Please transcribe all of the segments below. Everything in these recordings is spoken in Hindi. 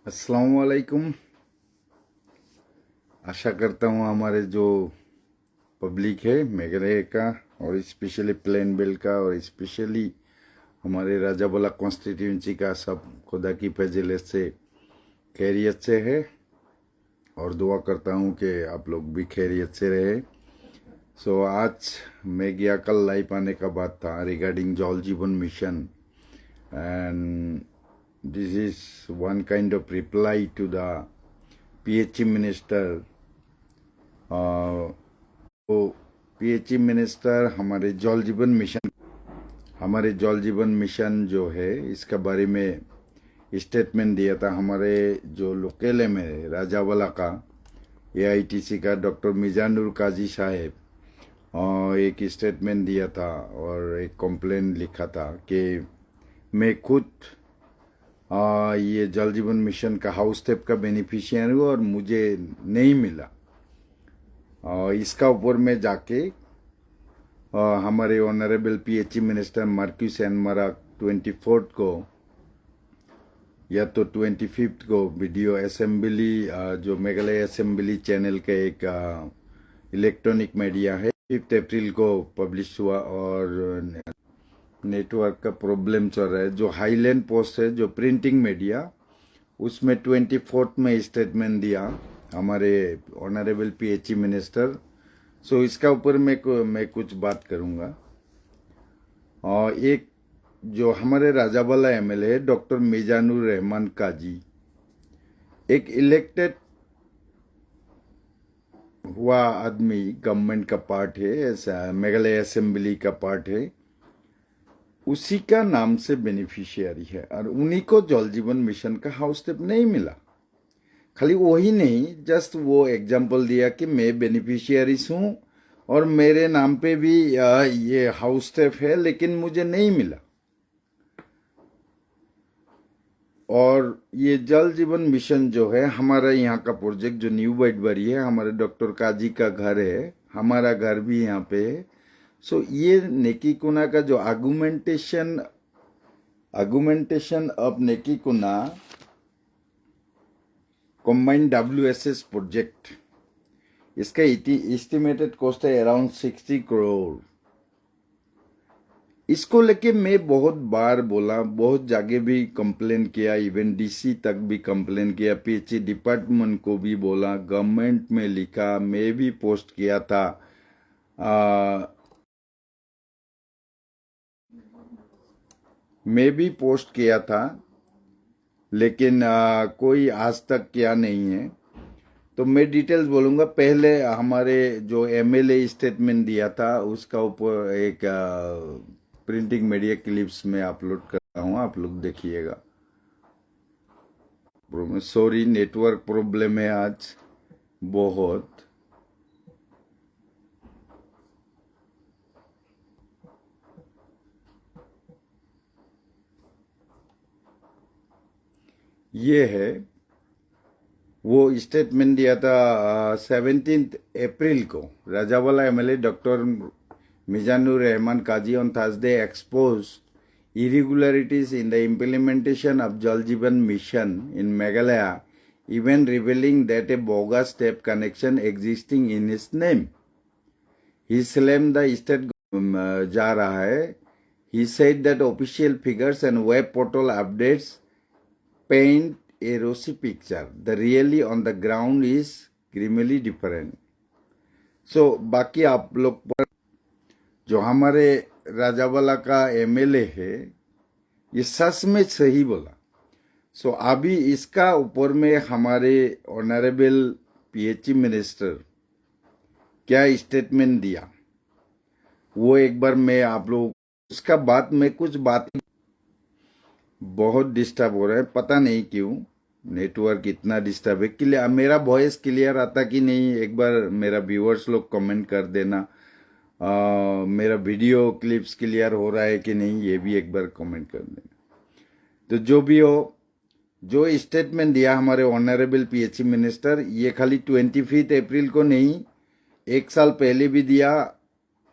अस्सलाम वालेकुम। आशा करता हूँ हमारे जो पब्लिक है मेघालय का और स्पेशली प्लेन बेल्ट का और स्पेशली हमारे राजाबला कॉन्स्टिट्यूंसी का सब खुदा की फजल से खैरियत से है और दुआ करता हूँ कि आप लोग भी खैरियत से रहे। आज मैं गया कल लाइव आने का बात था regarding Jal Jeevan Mission and this is one kind of reply to the PHE minister. तो PHE मिनिस्टर हमारे जल जीवन मिशन जो है इसका बारे में स्टेटमेंट दिया था। हमारे जो लोकल एम है राजावाला का AITC का डॉक्टर मिजानुर काजी साहेब एक स्टेटमेंट दिया था और एक कंप्लेन लिखा था कि मैं खुद ये जल जीवन मिशन का हाउस टैप का बेनिफिशियरी हूँ और मुझे नहीं मिला। इसका ऊपर में जाके हमारे ऑनरेबल PHE मिनिस्टर मार्क्यूस एनमारा 24 को या तो 25 को वीडियो असेंबली जो मेघालय असेंबली चैनल का एक इलेक्ट्रॉनिक मीडिया है 5 अप्रैल को पब्लिश हुआ और नेटवर्क का प्रॉब्लम चल रहा है। जो हाईलैंड पोस्ट है जो प्रिंटिंग मीडिया उसमें 24 में स्टेटमेंट दिया हमारे ऑनरेबल PHE मिनिस्टर। इसका ऊपर मैं कुछ बात करूंगा। और एक जो हमारे राजावाला MLA है डॉक्टर मिजानुर रहमान काजी एक इलेक्टेड हुआ आदमी गवर्नमेंट का पार्ट है, ऐसा मेघालय असेंबली का पार्ट है, उसी का नाम से बेनिफिशियरी है और उन्हीं को जल जीवन मिशन का हाउस टैप नहीं मिला। खाली वही नहीं, जस्ट वो एग्जाम्पल दिया कि मैं बेनिफिशियरीज हूं और मेरे नाम पे भी ये हाउस टैप है लेकिन मुझे नहीं मिला। और ये जल जीवन मिशन जो है हमारा यहाँ का प्रोजेक्ट जो न्यू वाइटबरी है, हमारे डॉक्टर काजी का घर है, हमारा घर भी यहाँ पे है। ये नेकी कुना का जो आर्गुमेंटेशन ऑफ नेकी कुना कॉम्बाइंड WSS प्रोजेक्ट, इसका एस्टिमेटेड कॉस्ट है अराउंड 60 करोड़। इसको लेके मैं बहुत बार बोला, बहुत जगह भी कंप्लेन किया, इवन DC तक भी कंप्लेन किया, PHE डिपार्टमेंट को भी बोला, गवर्नमेंट में लिखा, मैं भी पोस्ट किया था। मैं भी पोस्ट किया था लेकिन कोई आज तक किया नहीं है। तो मैं डिटेल्स बोलूंगा। पहले हमारे जो MLA स्टेटमेंट दिया था उसका ऊपर एक प्रिंटिंग मीडिया क्लिप्स में अपलोड कर रहा हूँ, आप लोग देखिएगा। सॉरी, नेटवर्क प्रॉब्लम है आज बहुत। ये है वो स्टेटमेंट दिया था 17 अप्रैल को। Rajabala MLA doctor Mizanur Rahman Kazi on Thursday exposed irregularities in the implementation of Jal Jeevan Mission in Meghalaya, even revealing that a bogus tap connection existing in his name. He slammed the state जा रहा है। He said that official figures and web portal updates paint a rosy picture. The really on the ground is grimly different. बाकी आप लोग पर जो हमारे राजावाला का MLA है ये सच में सही बोला। अभी इसका ऊपर में हमारे ऑनरेबल PHE मिनिस्टर क्या स्टेटमेंट दिया वो एक बार मैं आप लोग उसका बात में कुछ बात बहुत डिस्टर्ब हो रहा है, पता नहीं क्यों नेटवर्क इतना डिस्टर्ब है। क्लियर मेरा वॉइस क्लियर आता कि नहीं, एक बार मेरा व्यूअर्स लोग कमेंट कर देना। मेरा वीडियो क्लिप्स क्लियर हो रहा है कि नहीं ये भी एक बार कमेंट कर देना। तो जो भी हो, जो स्टेटमेंट दिया हमारे ऑनरेबल PHE मिनिस्टर, ये खाली 25 अप्रैल को नहीं, 1 साल पहले भी दिया,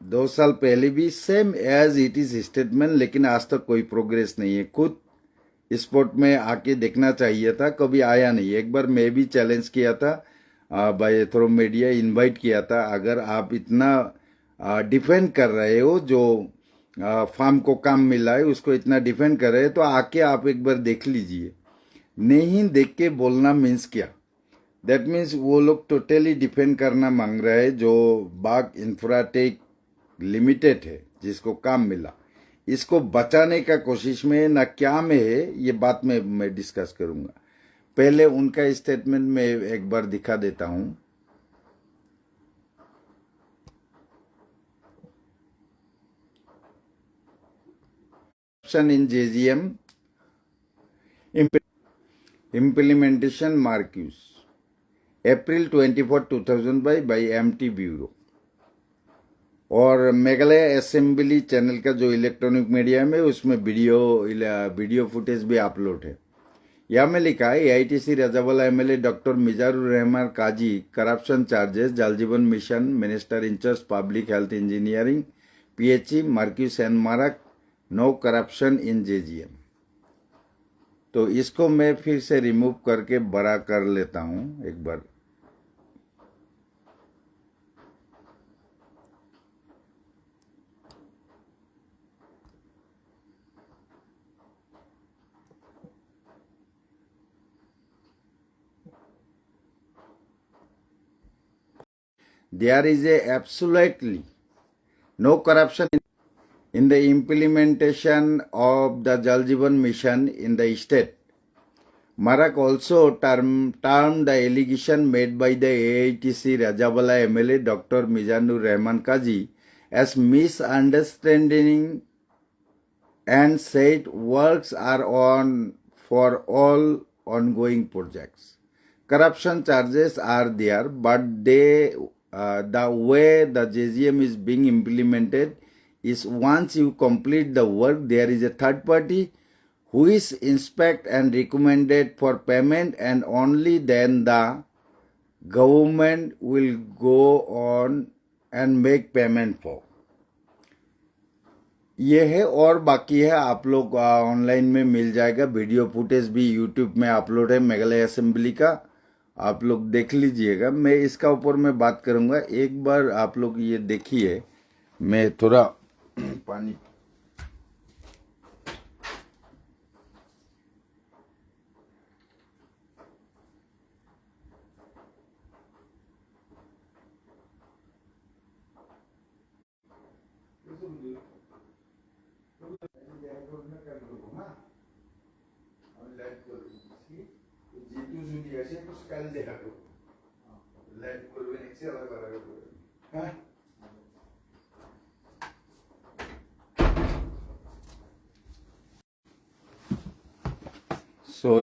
2 साल पहले भी same as it is statement, लेकिन आज तक कोई प्रोग्रेस नहीं है। खुद स्पॉट में आके देखना चाहिए था, कभी आया नहीं। एक बार मैं भी चैलेंज किया था, बाय थ्रू मीडिया इनवाइट किया था, अगर आप इतना डिफेंड कर रहे हो, जो फार्म को काम मिला है उसको इतना डिफेंड कर रहे हैं, तो आके आप एक बार देख लीजिए। नहीं देख के बोलना मीन्स क्या? दैट मीन्स वो लोग टोटली डिफेंड करना मांग रहे हैं जो बाग इंफ्राटेक लिमिटेड है, जिसको काम मिला, इसको बचाने का कोशिश में ना क्या में है, ये बात में मैं डिस्कस करूंगा। पहले उनका स्टेटमेंट में एक बार दिखा देता हूं। In JGM implementation Marcus April 24 2005 by MT bureau. और मेघालय असेंबली चैनल का जो इलेक्ट्रॉनिक मीडिया में, उसमें वीडियो फुटेज भी अपलोड है। यहाँ में लिखा है AITC Rajabala MLA doctor Mizanur Rahman Kazi corruption charges Jal Jeevan mission minister incharge public health engineering PHE Marcuise and Marak no corruption in JGM. तो इसको मैं फिर से रिमूव करके बड़ा कर लेता हूं एक बार। There is a absolutely no corruption in the implementation of the Jal Jeevan mission in the state. Marak also termed the allegation made by the AITC Rajawala MLA Dr. Mizanur Rahman Kazi as misunderstanding and said works are on for all ongoing projects. Corruption charges are there, but the way the JGM is being implemented is once you complete the work, there is a third party who is inspect and recommended for payment, and only then the government will go on and make payment for. ये है, और बाकी है आप लोग ऑनलाइन में मिल जाएगा। वीडियो फुटेज भी यूट्यूब में अपलोड है मेघालय असेंबली का, आप लोग देख लीजिएगा। मैं इसका ऊपर में बात करूंगा, एक बार आप लोग ये देखिए। मैं थोड़ा पानी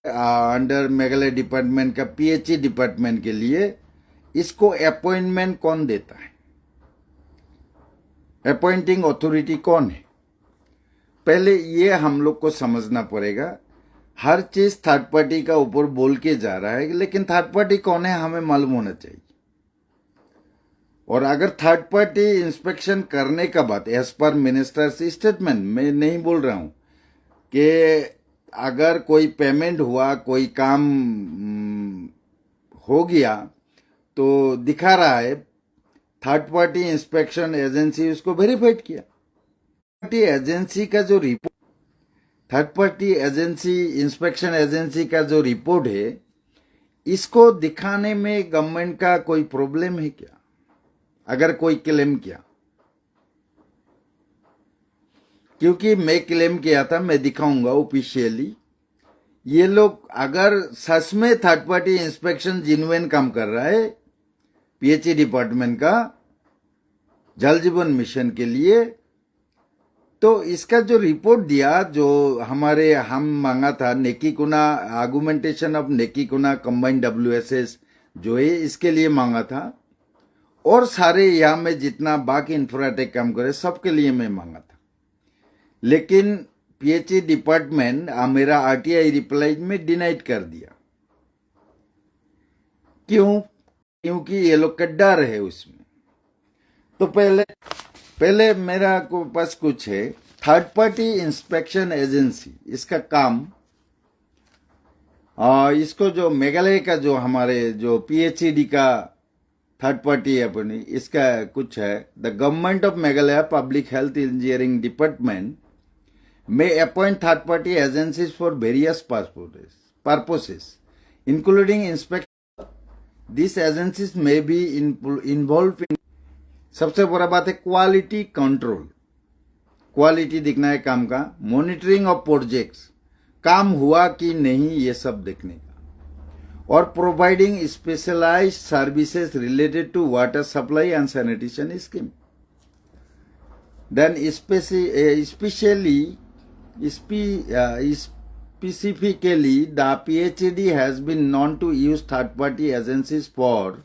अंडर मेघालय डिपार्टमेंट का पीएचई डिपार्टमेंट के लिए इसको अपॉइंटमेंट कौन देता है? अपॉइंटिंग अथॉरिटी कौन है? पहले ये हम लोग को समझना पड़ेगा। हर चीज थर्ड पार्टी का ऊपर बोल के जा रहा है, लेकिन थर्ड पार्टी कौन है हमें मालूम होना चाहिए। और अगर थर्ड पार्टी इंस्पेक्शन करने का बात, एज पर मिनिस्टर स्टेटमेंट, मैं नहीं बोल रहा हूं कि अगर कोई पेमेंट हुआ, कोई काम हो गया, तो दिखा रहा है थर्ड पार्टी इंस्पेक्शन एजेंसी उसको वेरीफाइड किया। पार्टी एजेंसी का जो report, third party agency inspection agency का जो रिपोर्ट है, इसको दिखाने में गवर्नमेंट का कोई प्रॉब्लम है क्या? अगर कोई क्लेम किया, क्योंकि मैं क्लेम किया था, मैं दिखाऊंगा ऑफिशियली। ये लोग अगर सच में थर्ड पार्टी इंस्पेक्शन जिन्वेन काम कर रहा है पीएचई डिपार्टमेंट का जल जीवन मिशन के लिए, तो इसका जो रिपोर्ट दिया, जो हम मांगा था, नेकीकुना आर्गुमेंटेशन ऑफ नेकीकुना कंबाइंड डब्ल्यूएसएस जो है, इसके लिए मांगा था। और सारे यहाँ में जितना बाकी इंफ्राटेक काम करे सबके लिए मैं मांगा था। लेकिन पीएचई डिपार्टमेंट मेरा आरटीआई रिप्लाई में डिनाइड कर दिया। क्यों? क्योंकि ये लोग का डर है उसमें। तो पहले मेरा को पास कुछ है, थर्ड पार्टी इंस्पेक्शन एजेंसी, इसका काम इसको जो मेघालय का जो हमारे जो पीएचईडी का थर्ड पार्टी है अपनी, इसका कुछ है, the government of Meghalaya public health engineering department may appoint third party agencies for various purposes, including inspection. These agencies may be involved in, सबसे बड़ा बात है क्वालिटी कंट्रोल, क्वालिटी दिखना है काम का, मॉनिटरिंग ऑफ प्रोजेक्ट्स, काम हुआ कि नहीं ये सब देखने का, और providing specialised services related to water supply and sanitation scheme. Then specifically, the PhD has been known to use third-party agencies for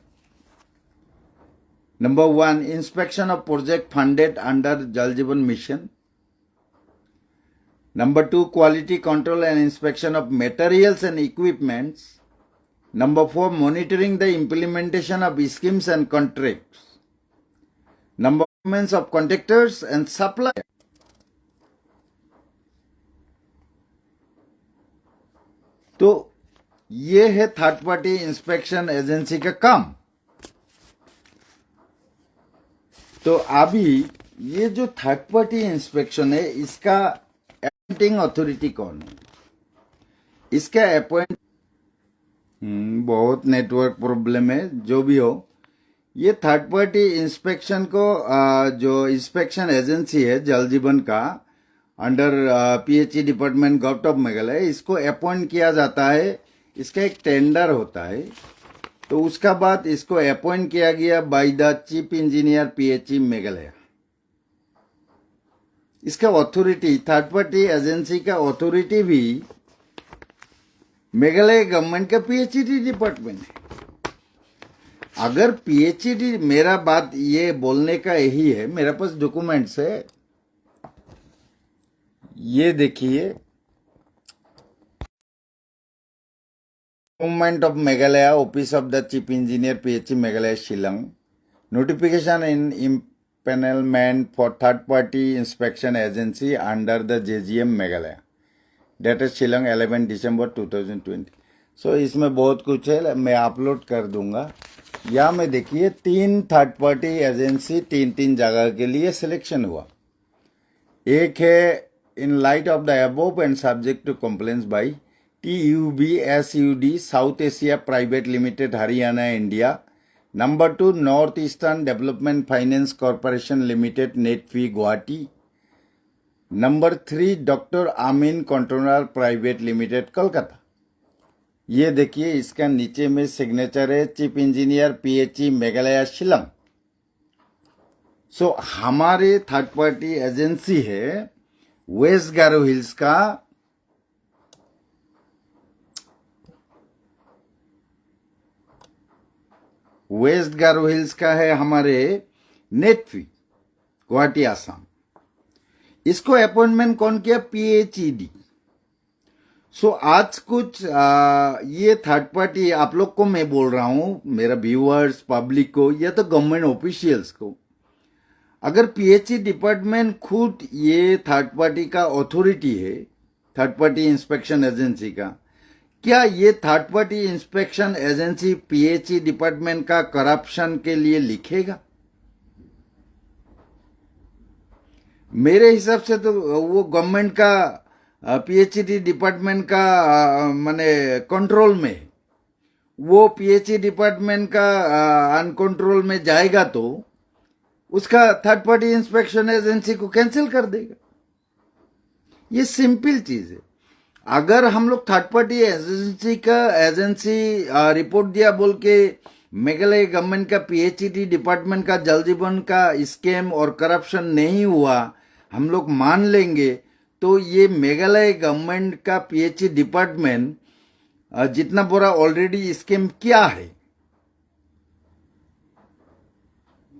number 1, inspection of project funded under Jal Jeevan Mission. Number 2, quality control and inspection of materials and equipments. Number 4, monitoring the implementation of schemes and contracts. Number of contractors and suppliers. तो ये है थर्ड पार्टी इंस्पेक्शन एजेंसी का काम. तो अभी ये जो थर्ड पार्टी इंस्पेक्शन है, इसका अपॉइंटिंग अथॉरिटी कौन है, इसका अपॉइंट बहुत नेटवर्क प्रॉब्लम है, जो भी हो, ये थर्ड पार्टी इंस्पेक्शन को जो इंस्पेक्शन एजेंसी है जल जीवन का under PHE department government of Meghalaya, इसको अपॉइंट किया जाता है. इसका एक टेंडर होता है, तो उसका बाद इसको अपॉइंट किया गया by the chief engineer PHE Meghalaya. इसका अथॉरिटी, थर्ड पार्टी एजेंसी का अथॉरिटी भी मेघालय गवर्नमेंट का पीएचई डिपार्टमेंट है. अगर पीएचडी, मेरा बात ये बोलने का यही है, मेरे पास डॉक्यूमेंट्स है, ये देखिए, government of Meghalaya, office of the chief engineer PHE Meghalaya Shillong, notification in empanelment for third party inspection agency under the JGM Meghalaya, dated Shillong 11 December 2020. So इसमें बहुत कुछ है, मैं अपलोड कर दूंगा. या में देखिए 3 थर्ड पार्टी एजेंसी 3 जगह के लिए सिलेक्शन हुआ. एक है in light of the above and subject to complaints by TUBSUD South Asia private limited Haryana India. Number 2, North Eastern Development Finance Corporation Limited NEDFi Guwahati. Number 3, doctor Amin controller private limited Kolkata. ये देखिए, इसका नीचे में सिग्नेचर है chief engineer PHE Meghalaya Shillong. So हमारे थर्ड पार्टी एजेंसी है वेस्ट गारो हिल्स का है हमारे नेटफी गुवाहाटी आसाम. इसको अपॉइंटमेंट कौन किया, पीएचईडी. सो आज कुछ ये थर्ड पार्टी, आप लोग को मैं बोल रहा हूं, मेरा व्यूअर्स पब्लिक को, या तो गवर्नमेंट ऑफिशियल्स को, अगर पीएचई डिपार्टमेंट खुद ये थर्ड पार्टी का अथॉरिटी है, थर्ड पार्टी इंस्पेक्शन एजेंसी का, क्या ये third party inspection agency PHE department का करप्शन के लिए लिखेगा? मेरे हिसाब से तो वो गवर्नमेंट का पीएचडी डिपार्टमेंट का माने कंट्रोल में, वो पीएचई डिपार्टमेंट का अनकंट्रोल में जाएगा तो उसका थर्ड पार्टी इंस्पेक्शन एजेंसी को कैंसिल कर देगा. ये सिंपल चीज है. अगर हम लोग थर्ड पार्टी एजेंसी रिपोर्ट दिया बोल के मेघालय गवर्नमेंट का पीएचडी डिपार्टमेंट का जल जीवन का स्कैम और करप्शन नहीं हुआ, हम लोग मान लेंगे, तो ये मेघालय गवर्नमेंट का पीएचई डिपार्टमेंट जितना बड़ा ऑलरेडी स्कीम क्या है,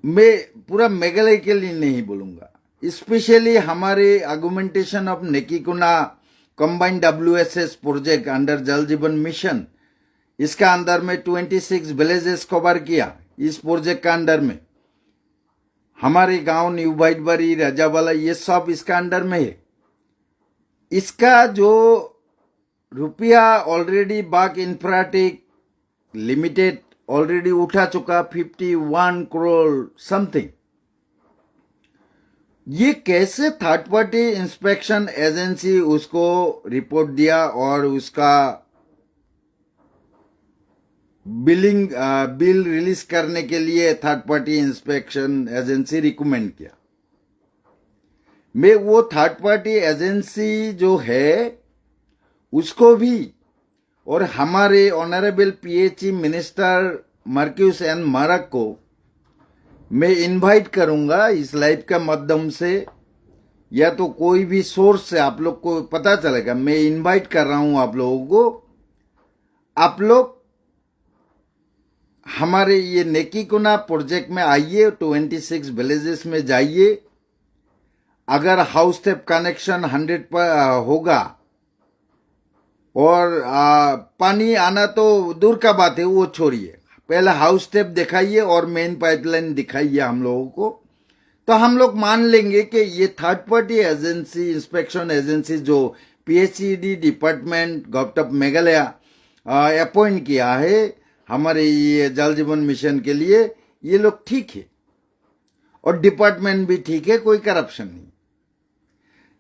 मैं पूरा मेघालय के लिए नहीं बोलूंगा, स्पेशली हमारे argumentation of Nekikuna combined WSS project under Jal Jeevan mission, इसका अंदर में 26 विलेजेस कवर किया. इस प्रोजेक्ट का अंडर में हमारे गांव न्यू बाइटबारी, राजावाला, ये सब इसका अंडर में है. इसका जो रुपया ऑलरेडी बाग इंफ्राटेक लिमिटेड ऑलरेडी उठा चुका 51 करोड़ समथिंग। ये कैसे थर्ड पार्टी इंस्पेक्शन एजेंसी उसको रिपोर्ट दिया और उसका बिल रिलीज करने के लिए third party inspection agency recommend किया। मैं वो थर्ड पार्टी एजेंसी जो है उसको भी और हमारे honourable PHE minister Marcuise N Marak को मैं इनवाइट करूंगा इस लाइव के माध्यम से, या तो कोई भी सोर्स से आप लोग को पता चलेगा। मैं इनवाइट कर रहा हूं आप लोगों को, आप लोग हमारे ये नेकीकुना प्रोजेक्ट में आइए, 26 विलेजेस में जाइए। अगर हाउस टैप कनेक्शन 100 पर होगा और पानी आना तो दूर का बात है, वो छोड़िए, पहले हाउस टैप दिखाइए और मेन पाइपलाइन दिखाइए हम लोगों को, तो हम लोग मान लेंगे कि ये third party agency, inspection agency जो PHED department government of Meghalaya appoint किया है हमारे ये जल जीवन मिशन के लिए, ये लोग ठीक है और डिपार्टमेंट भी ठीक है, कोई करप्शन नहीं।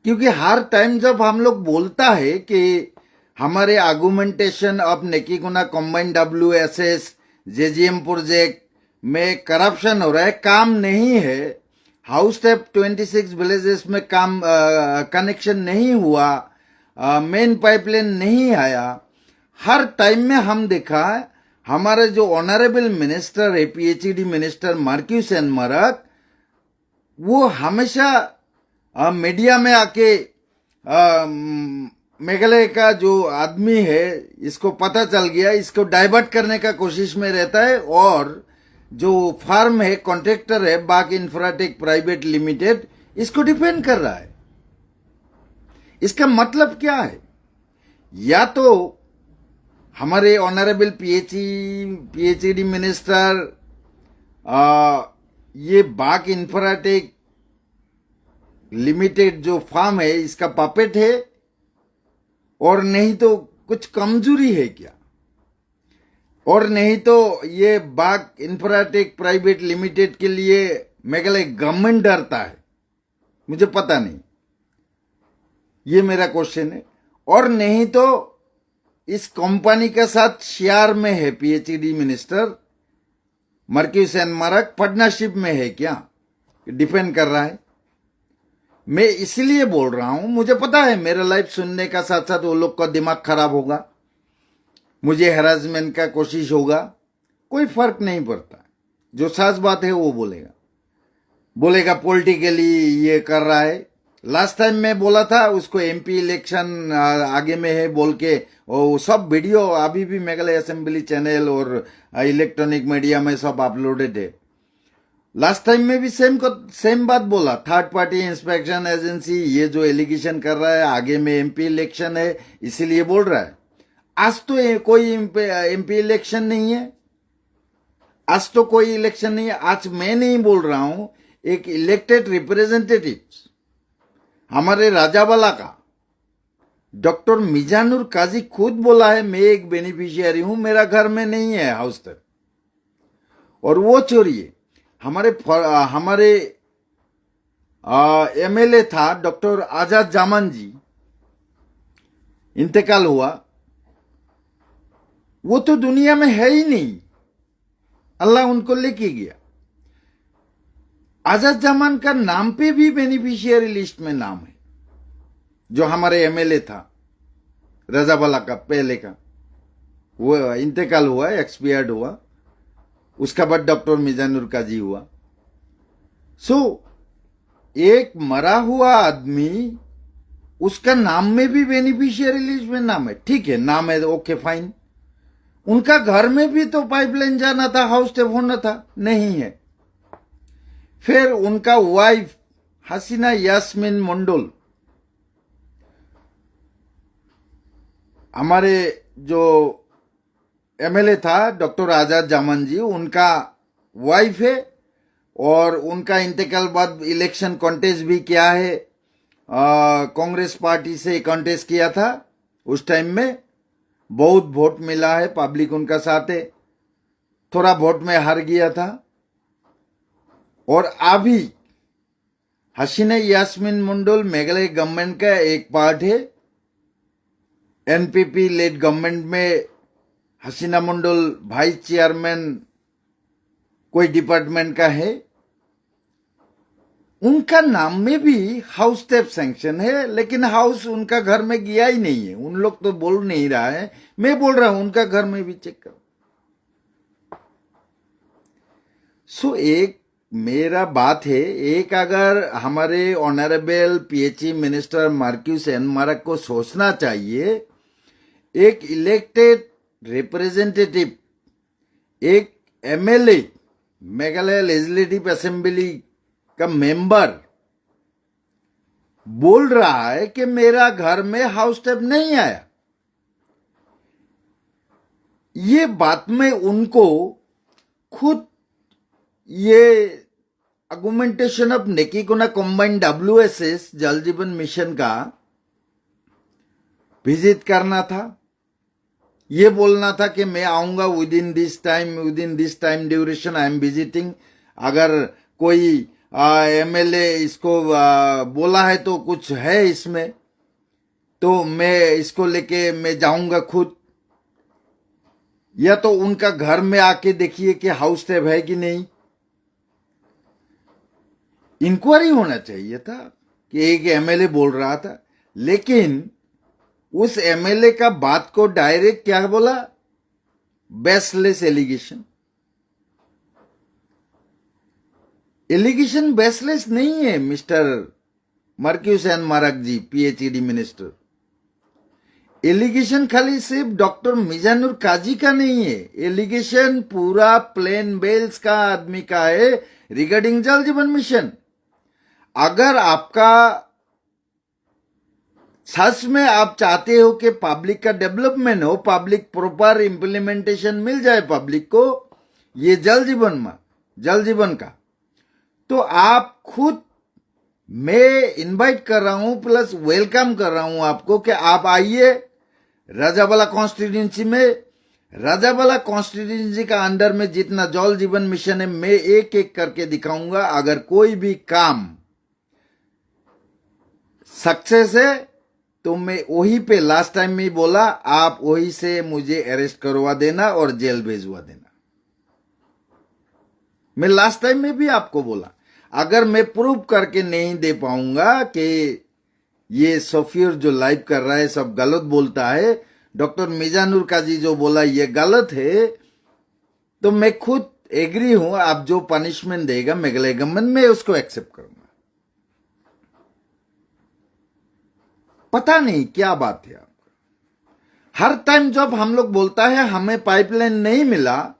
क्योंकि हर टाइम जब हम लोग बोलता है कि हमारे argumentation of Nekikuna combined WSS JGM project में करप्शन हो रहा है, काम नहीं है, हाउस टैप 26 विलेजेस में काम कनेक्शन नहीं हुआ, मेन पाइपलाइन नहीं आया, हर टाइम में हम देखा हमारे जो ऑनरेबल मिनिस्टर है पीएचईडी मिनिस्टर मार्क्यूस एन मारक, वो हमेशा मीडिया में आके मेघालय का जो आदमी है इसको पता चल गया, इसको डाइवर्ट करने का कोशिश में रहता है, और जो फार्म है कॉन्ट्रैक्टर है बाग इंफ्राटेक प्राइवेट लिमिटेड, इसको डिफेंड कर रहा है। इसका मतलब क्या है? या तो हमारे ऑनरेबल पीएचईडी मिनिस्टर ये बाग इंफ्राटेक लिमिटेड जो फार्म है इसका पपेट है, और नहीं तो कुछ कमजोरी है क्या, और नहीं तो ये बाग इंफ्राटेक प्राइवेट लिमिटेड के लिए मेघालय गवर्नमेंट डरता है, मुझे पता नहीं, ये मेरा क्वेश्चन है। और नहीं तो इस कंपनी के साथ शेयर में है पीएचईडी मिनिस्टर मार्क्यूस एन मारक, पार्टनरशिप में है क्या, डिपेंड कर रहा है। मैं इसलिए बोल रहा हूं, मुझे पता है मेरा लाइव सुनने का साथ साथ वो लोग का दिमाग खराब होगा, मुझे हैरासमेंट का कोशिश होगा, कोई फर्क नहीं पड़ता, जो सच बात है वो बोलेगा पॉलिटिकली ये कर रहा है। लास्ट टाइम मैं बोला था उसको एमपी इलेक्शन आगे में है बोल के, वो सब वीडियो अभी भी मेघालय असेंबली चैनल और इलेक्ट्रॉनिक मीडिया में सब अपलोडेड है। लास्ट टाइम में भी सेम बात बोला, थर्ड पार्टी इंस्पेक्शन एजेंसी ये जो एलिगेशन कर रहा है, आगे में एमपी इलेक्शन है इसीलिए बोल रहा है। आज तो कोई एमपी इलेक्शन नहीं है, आज तो कोई इलेक्शन नहीं है। आज मैं नहीं बोल रहा हूं, एक इलेक्टेड रिप्रेजेंटेटिव हमारे राजावाला का डॉक्टर मिजानुर काजी खुद बोला है मैं एक बेनिफिशियरी हूं, मेरा घर में नहीं है हाउस तक। और वो छोड़िए, हमारे एमएलए था डॉक्टर आजाद जामान जी, इंतकाल हुआ, वो तो दुनिया में है ही नहीं, अल्लाह उनको लेके गया। आजाद जामान का नाम पे भी बेनिफिशियरी लिस्ट में नाम है, जो हमारे एमएलए था रजावाला का पहले का, वो इंतकाल हुआ, एक्सपायर्ड हुआ, उसका बाद डॉक्टर मिजानुर काजी हुआ। एक मरा हुआ आदमी, उसका नाम में भी बेनिफिशियरी लिस्ट में नाम है, ठीक है, नाम है, ओके फाइन। उनका घर में भी तो पाइपलाइन जाना था, हाउस टैप होना था, नहीं है। फिर उनका वाइफ हसीना यास्मीन मंडल, हमारे जो एमएलए था डॉक्टर आजाद जामान जी, उनका वाइफ है, और उनका इंतकाल बाद इलेक्शन कॉन्टेस्ट भी किया है, कांग्रेस पार्टी से कॉन्टेस्ट किया था, उस टाइम में बहुत वोट मिला है, पब्लिक उनका साथ है, थोड़ा वोट में हार गया था। और अभी हसीना यास्मीन मंडल मेघालय गवर्नमेंट का एक पार्ट है। एनपीपी लेड गवर्नमेंट में हसीना मंडल वाइस चेयरमैन कोई डिपार्टमेंट का है। उनका नाम में भी हाउस टैप सैंक्शन है, लेकिन हाउस उनका घर में गया ही नहीं है। उन लोग तो बोल नहीं रहा है, मैं बोल रहा हूं उनका घर में भी चेक करो। सो एक मेरा बात है, एक अगर हमारे honourable PHE minister Marcuise N Marak को सोचना चाहिए, एक इलेक्टेड रिप्रेजेंटेटिव, एक एमएलए, मेघालय लेजिस्लेटिव असेंबली का मेंबर बोल रहा है कि मेरा घर में हाउस टैप नहीं आया। ये बात में उनको खुद ये आर्गुमेंटेशन ऑफ नेकीकोना कंबाइंड WSS जल जीवन मिशन का विजिट करना था। ये बोलना था कि मैं आऊंगा with in this time duration I am visiting. अगर कोई एमएलए इसको बोला है तो कुछ है इसमें, तो मैं इसको लेके मैं जाऊंगा खुद। या तो उनका घर में आके देखिए कि हाउस टैप है कि नहीं। इंक्वायरी होना चाहिए था कि एक एमएलए बोल रहा था, लेकिन उस एमएलए का बात को डायरेक्ट क्या बोला, बेसलेस एलिगेशन। एलिगेशन बेसलेस नहीं है मिस्टर मार्क्यूस एन मारक जी, पीएचईडी मिनिस्टर। एलिगेशन खाली सिर्फ डॉक्टर मिजानुर काजी का नहीं है, एलिगेशन पूरा प्लेन बेल्स का आदमी का है रिगार्डिंग जल जीवन मिशन। अगर आपका सच में आप चाहते हो कि पब्लिक का डेवलपमेंट हो, पब्लिक प्रॉपर इंप्लीमेंटेशन मिल जाए पब्लिक को ये जल जीवन का, तो आप खुद, मैं इनवाइट कर रहा हूं प्लस वेलकम कर रहा हूं आपको कि आप आइए राजावाला कॉन्स्टिट्यूंसी में। राजावाला कॉन्स्टिट्यूंसी का अंडर में जितना जल जीवन मिशन है मैं एक एक करके दिखाऊंगा। अगर कोई भी काम सक्सेस है तो मैं वही पे, लास्ट टाइम में बोला, आप वही से मुझे अरेस्ट करवा देना और जेल भेजवा देना। मैं लास्ट टाइम में भी आपको बोला, अगर मैं प्रूव करके नहीं दे पाऊंगा कि ये सफीर जो लाइव कर रहा है सब गलत बोलता है, डॉक्टर मिजानुर काजी जो बोला ये गलत है, तो मैं खुद एग्री हूं, आप जो पनिशमेंट देगा मेघालय गवर्नमेंट में उसको एक्सेप्ट करूंगा। पता नहीं क्या बात है आपका। हर टाइम जब हम लोग बोलता है हमें पाइपलाइन नहीं मिला,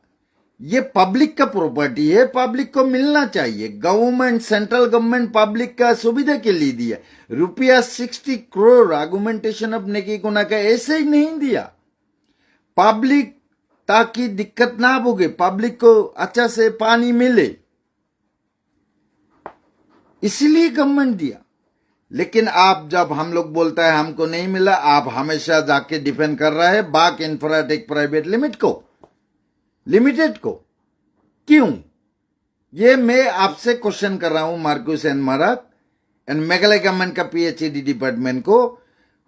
ये पब्लिक का प्रॉपर्टी है, पब्लिक को मिलना चाहिए। गवर्नमेंट, सेंट्रल गवर्नमेंट पब्लिक का सुविधा के लिए दिया रुपया 60 करोड़ आर्गुमेंटेशन ऑफ नेकीकोना का ऐसे ही नहीं दिया पब्लिक, ताकि दिक्कत ना भोगे, पब्लिक को अच्छा से पानी मिले, इसलिए गवर्नमेंट दिया। लेकिन आप जब हम लोग बोलता है हमको नहीं मिला, आप हमेशा जाके डिफेंड कर रहा है बाक इंफ्राटेक प्राइवेट लिमिटेड को। क्यों? ये मैं आपसे क्वेश्चन कर रहा हूं Marcuise N Marak and Meghalaya government का पीएचईडी डिपार्टमेंट को।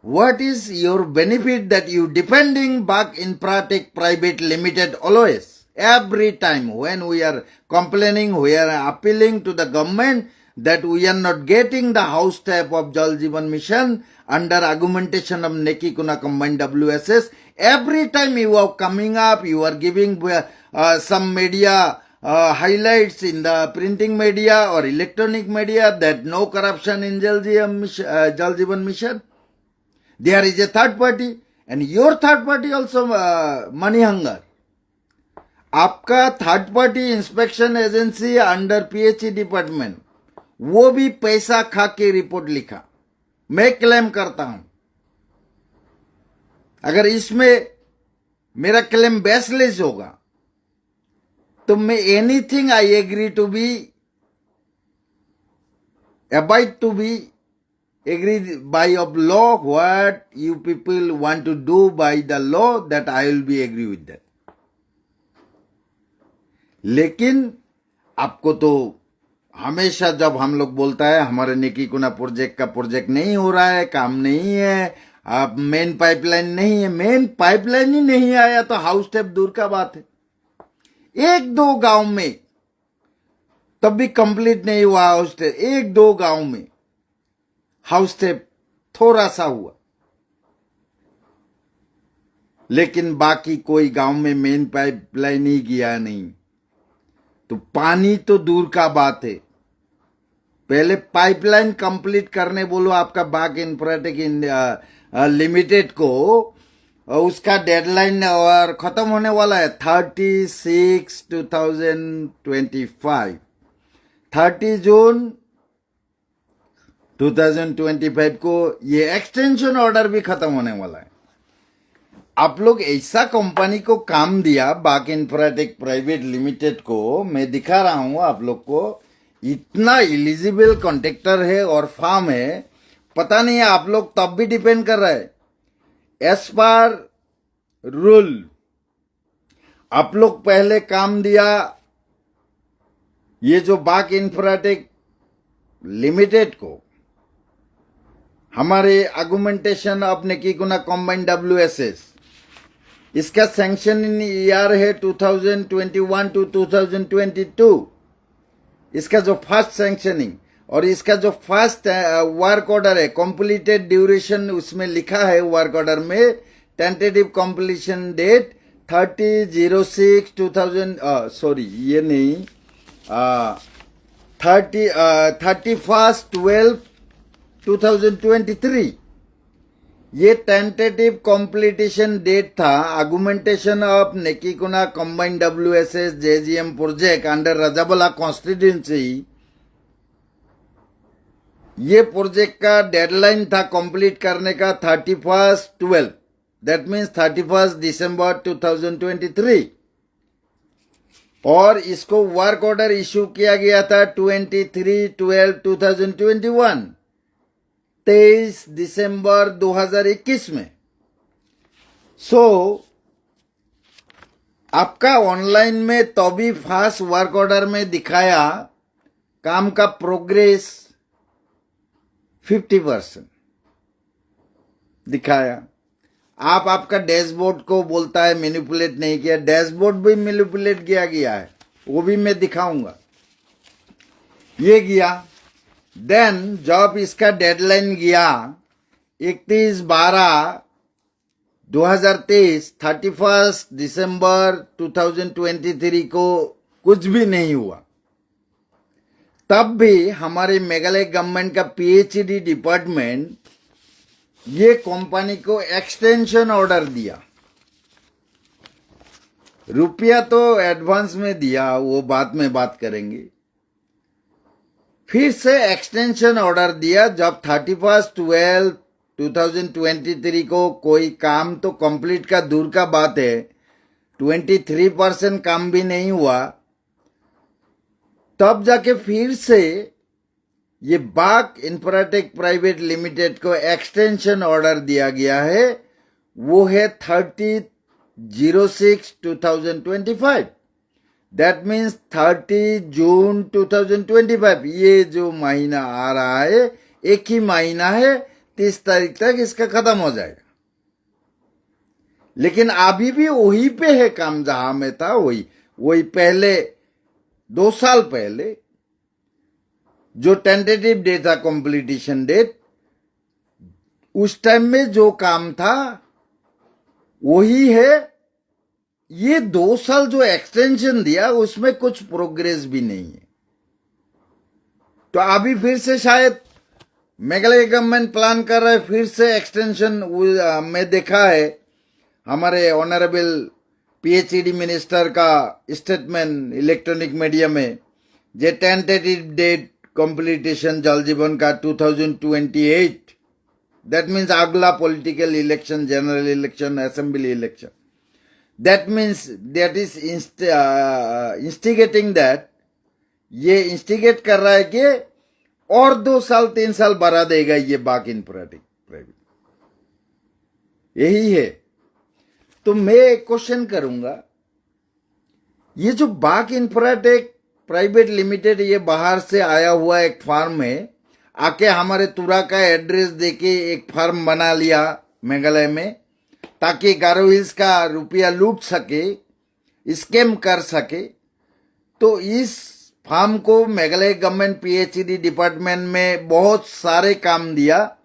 What is your benefit that you depending Bak Infratech private limited always, every time when we are complaining, we are appealing to the government that we are not getting the house type of Jal Jeevan Mission under argumentation of Nekikuna combined WSS. Every time you are coming up, you are giving some media highlights in the printing media or electronic media that no corruption in Jal Jeevan Mission. There is a third party, and your third party also money hunger. आपका third party inspection agency under PHE department, वो भी पैसा खा के रिपोर्ट लिखा। मैं क्लेम करता हूं, अगर इसमें मेरा क्लेम बेसलेस होगा तो मैं anything I agree to be abide to be agree by of law, what you people want to do by the law, that I will be agree with that. लेकिन आपको तो हमेशा जब हम लोग बोलता है हमारे नेकीकुना प्रोजेक्ट का प्रोजेक्ट नहीं हो रहा है, काम नहीं है, आप मेन पाइपलाइन नहीं है, मेन पाइपलाइन ही नहीं आया तो हाउस टैप दूर का बात है। एक दो गांव में तब भी कंप्लीट नहीं हुआ हाउस टैप, एक दो गांव में हाउस टैप थोड़ा सा हुआ, लेकिन बाकी कोई गांव में मेन पाइपलाइन ही गया नहीं। तो पानी तो दूर का बात है, पहले पाइपलाइन कंप्लीट करने बोलो आपका बाग इंफ्राटेक लिमिटेड को, उसका डेडलाइन और खत्म होने वाला है 30/6/2025, 30 जून 2025 को ये एक्सटेंशन ऑर्डर भी खत्म होने वाला है। आप लोग ऐसा कंपनी को काम दिया, बाग इंफ्राटेक प्राइवेट लिमिटेड को, मैं दिखा रहा हूं आप लोग को, इतना एलिजिबल कॉन्ट्रैक्टर है और फार्म है, पता नहीं आप लोग तब भी डिपेंड कर रहे हैं। एज पर रूल आप लोग पहले काम दिया, ये जो बाग इंफ्राटेक लिमिटेड को, हमारे argumentation of Nekikuna combined WSS, इसका सैंक्शन इन ईयर है 2021 to 2022, इसका जो फर्स्ट सैंक्शनिंग और इसका जो फर्स्ट वर्क ऑर्डर है, कंप्लीटेड ड्यूरेशन उसमें लिखा है वर्क ऑर्डर में, टेंटेटिव कंप्लीशन डेट 30/06/2000, सॉरी ये नहीं, 31/12/2023, ये टेंटेटिव कंप्लीटेशन डेट था। Argumentation of Nekikuna combined WSS JGM project under Rajabala constituency, ये प्रोजेक्ट का डेडलाइन था कंप्लीट करने का 31/12, दैट मीन्स 31 दिसंबर 2023, और इसको वर्क ऑर्डर इशू किया गया था 23/12/2021, 23 दिसंबर 2021 में। आपका ऑनलाइन में तो भी फास्ट वर्क ऑर्डर में दिखाया काम का प्रोग्रेस 50% दिखाया। आपका डैशबोर्ड को बोलता है मैनिपुलेट नहीं किया, डैशबोर्ड भी मैनिपुलेट किया गया है, वो भी मैं दिखाऊंगा। ये गया, देन जब इसका डेडलाइन गया 31/12/2023, 31 दिसंबर 2023 को कुछ भी नहीं हुआ, तब भी हमारे मेघालय गवर्नमेंट का PhD डिपार्टमेंट ये कंपनी को एक्सटेंशन ऑर्डर दिया। रुपया तो एडवांस में दिया, वो बाद में बात करेंगे। फिर से एक्सटेंशन ऑर्डर दिया जब 31/12/2023 को कोई काम तो कंप्लीट का दूर का बात है, 23% काम भी नहीं हुआ, तब जाके फिर से ये बाग इंफ्राटेक प्राइवेट लिमिटेड को एक्सटेंशन ऑर्डर दिया गया है, वो है 30/06/2025, दैट मीन्स 30 जून 2025। ये जो महीना आ रहा है एक ही महीना है, 30 तारीख तक इसका खत्म हो जाएगा। लेकिन अभी भी वही पे है काम जहां में था, वही पहले 2 साल पहले जो टेंटेटिव डेट था कंप्लीटेशन डेट, उस टाइम में जो काम था वही है। ये 2 साल जो एक्सटेंशन दिया उसमें कुछ प्रोग्रेस भी नहीं है। तो अभी फिर से शायद मेघालय गवर्नमेंट प्लान कर रहा है फिर से एक्सटेंशन। में देखा है हमारे ऑनरेबल PhD मिनिस्टर का स्टेटमेंट इलेक्ट्रॉनिक मीडिया में, जे टेंटेटिव डेट कंप्लीटेशन जल जीवन का 2028, दैट मीन्स अगला political election, general election, assembly election, that means that is instigating that, ये इंस्टिगेट कर रहा है कि और 2 साल 3 साल बढ़ा देगा ये बाक इंफ्राटेक प्राइवेट। यही है। तो मैं क्वेश्चन करूंगा, ये जो बाक इंफ्राटेक प्राइवेट लिमिटेड, ये बाहर से आया हुआ एक फार्म है, आके हमारे तुरा का एड्रेस देके एक फार्म बना लिया मेघालय में, ताकि गारो हिल्स का रुपया लूट सके, स्कैम कर सके। तो इस फार्म को मेघालय गवर्नमेंट पीएचईडी डिपार्टमेंट में बहुत सारे काम दिया,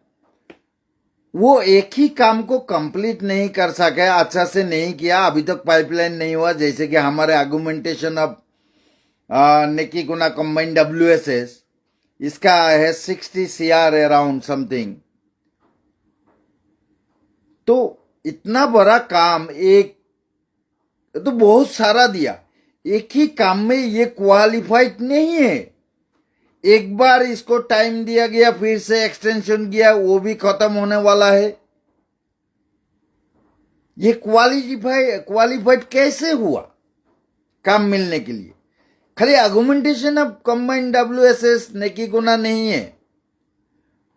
वो एक ही काम को कंप्लीट नहीं कर सके, अच्छा से नहीं किया, अभी तक पाइपलाइन नहीं हुआ। जैसे कि हमारे argumentation of Nekikuna combined WSS, इसका है 60 CR अराउंड समथिंग। तो इतना बड़ा काम एक तो बहुत सारा दिया, एक ही काम में ये क्वालिफाइड नहीं है। एक बार इसको टाइम दिया गया, फिर से एक्सटेंशन किया, वो भी खत्म होने वाला है। ये क्वालिफाइड कैसे हुआ काम मिलने के लिए? खाली आर्गुमेंटेशन ऑफ कंबाइंड WSS नेकीकुना नहीं है,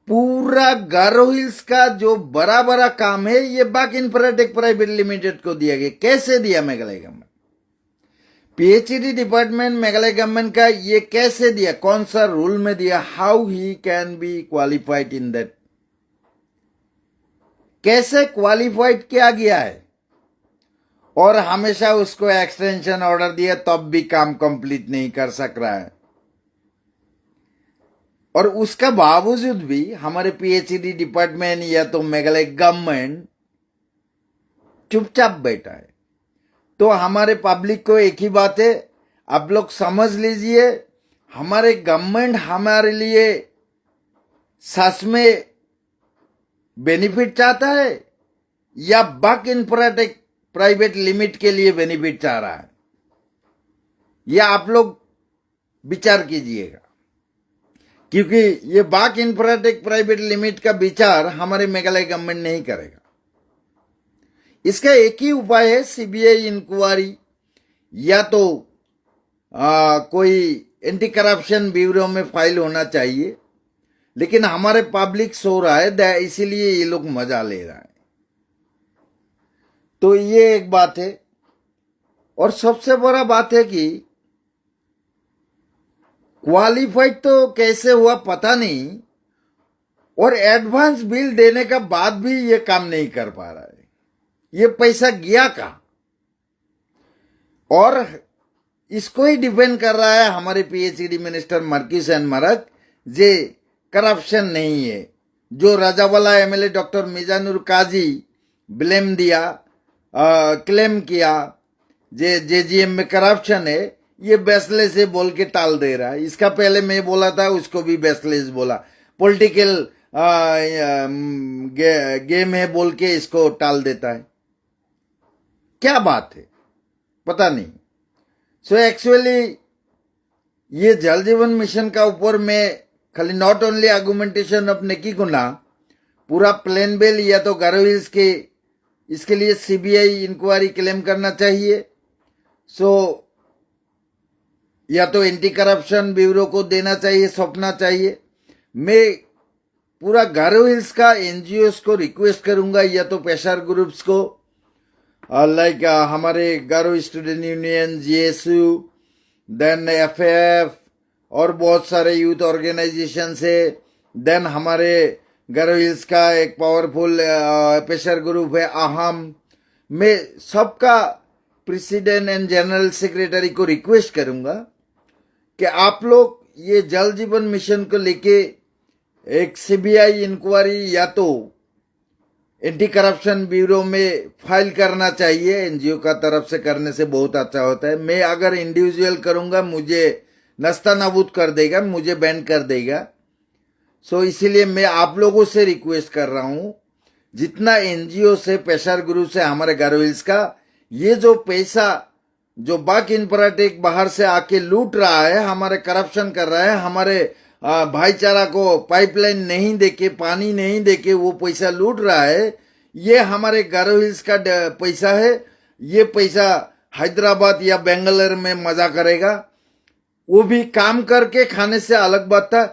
पूरा गारो हिल्स का जो बड़ा बड़ा काम है ये बाक इंफ्राटेक प्राइवेट लिमिटेड को दिया गया। कैसे दिया Meghalaya government? PHED department Meghalaya government का ये कैसे दिया? कौन सा रूल में दिया? How he can be qualified in that? कैसे क्वालिफाइड किया गया है? और हमेशा उसको एक्सटेंशन ऑर्डर दिया, तब भी काम कंप्लीट नहीं कर सक रहा है। और उसका बावजूद भी हमारे पीएचईडी डिपार्टमेंट या तो मेघालय गवर्नमेंट चुपचाप बैठा है। तो हमारे पब्लिक को एक ही बात है, आप लोग समझ लीजिए, हमारे गवर्नमेंट हमारे लिए सच में बेनिफिट चाहता है या बाक इंफ्राटेक प्राइवेट लिमिट के लिए बेनिफिट चाह रहा है, यह आप लोग विचार कीजिएगा। क्योंकि ये बाक इंफ्राटेक प्राइवेट लिमिट का विचार हमारे मेघालय गवर्नमेंट नहीं करेगा। इसका एक ही उपाय है, सीबीआई इंक्वायरी या तो कोई एंटी करप्शन ब्यूरो में फाइल होना चाहिए। लेकिन हमारे पब्लिक सो रहा है, इसीलिए ये लोग मजा ले रहा है। तो ये एक बात है। और सबसे बड़ा बात है कि क्वालिफाइड तो कैसे हुआ पता नहीं, और एडवांस बिल देने का बाद भी ये काम नहीं कर पा रहा है। ये पैसा गया कहाँ? और इसको ही डिपेंड कर रहा है हमारे PHED minister Marcuise and Marak, जे करप्शन नहीं है। जो Rajabala MLA doctor Mizanur Kazi blame दिया, क्लेम किया जे जेजीएम में करप्शन है, ये बेसले से बोल के टाल दे रहा है। इसका पहले मैं बोला था, उसको भी बेसले से बोला, पॉलिटिकल गेम है बोल के इसको टाल देता है। क्या बात है पता नहीं। सो एक्चुअली ये जल जीवन मिशन का ऊपर में खाली नॉट ओनली आर्गुमेंटेशन ऑफ नेकीकुना, पूरा प्लेन बेल या तो गारो हिल्स के, इसके लिए सीबीआई इंक्वायरी क्लेम करना चाहिए। सो या तो एंटी करप्शन ब्यूरो को देना चाहिए, सौंपना चाहिए। मैं पूरा गारो हिल्स का एनजीओस को रिक्वेस्ट करूंगा, या तो प्रेशर ग्रुप्स को, लाइक हमारे Garo student union, GSU, then FF और बहुत सारे यूथ ऑर्गेनाइजेशन से, देन हमारे गारो हिल्स का एक पावरफुल प्रेशर ग्रुप है अहम। मैं सबका प्रेसिडेंट एंड जनरल सेक्रेटरी को रिक्वेस्ट करूंगा कि आप लोग ये जल जीवन मिशन को लेके एक सीबीआई इंक्वायरी या तो एंटी करप्शन ब्यूरो में फाइल करना चाहिए। एनजीओ का तरफ से करने से बहुत अच्छा होता है। मैं अगर इंडिविजुअल करूंगा मुझे नस्ता नाबूद कर देगा, मुझे बैन कर देगा। सो इसीलिए मैं आप लोगों से रिक्वेस्ट कर रहा हूं, जितना एनजीओ से, प्रेशर ग्रुप से, हमारे गारो हिल्स का ये जो पैसा जो बाक इंफ्राटेक बाहर से आके लूट रहा है, हमारे करप्शन कर रहा है, हमारे भाईचारा को पाइपलाइन नहीं देके, पानी नहीं देके वो पैसा लूट रहा है, ये हमारे गारो हिल्स का पैसा है। ये पैसा हैदराबाद या बेंगलोर में मजा करेगा, वो भी काम करके खाने से अलग बात था।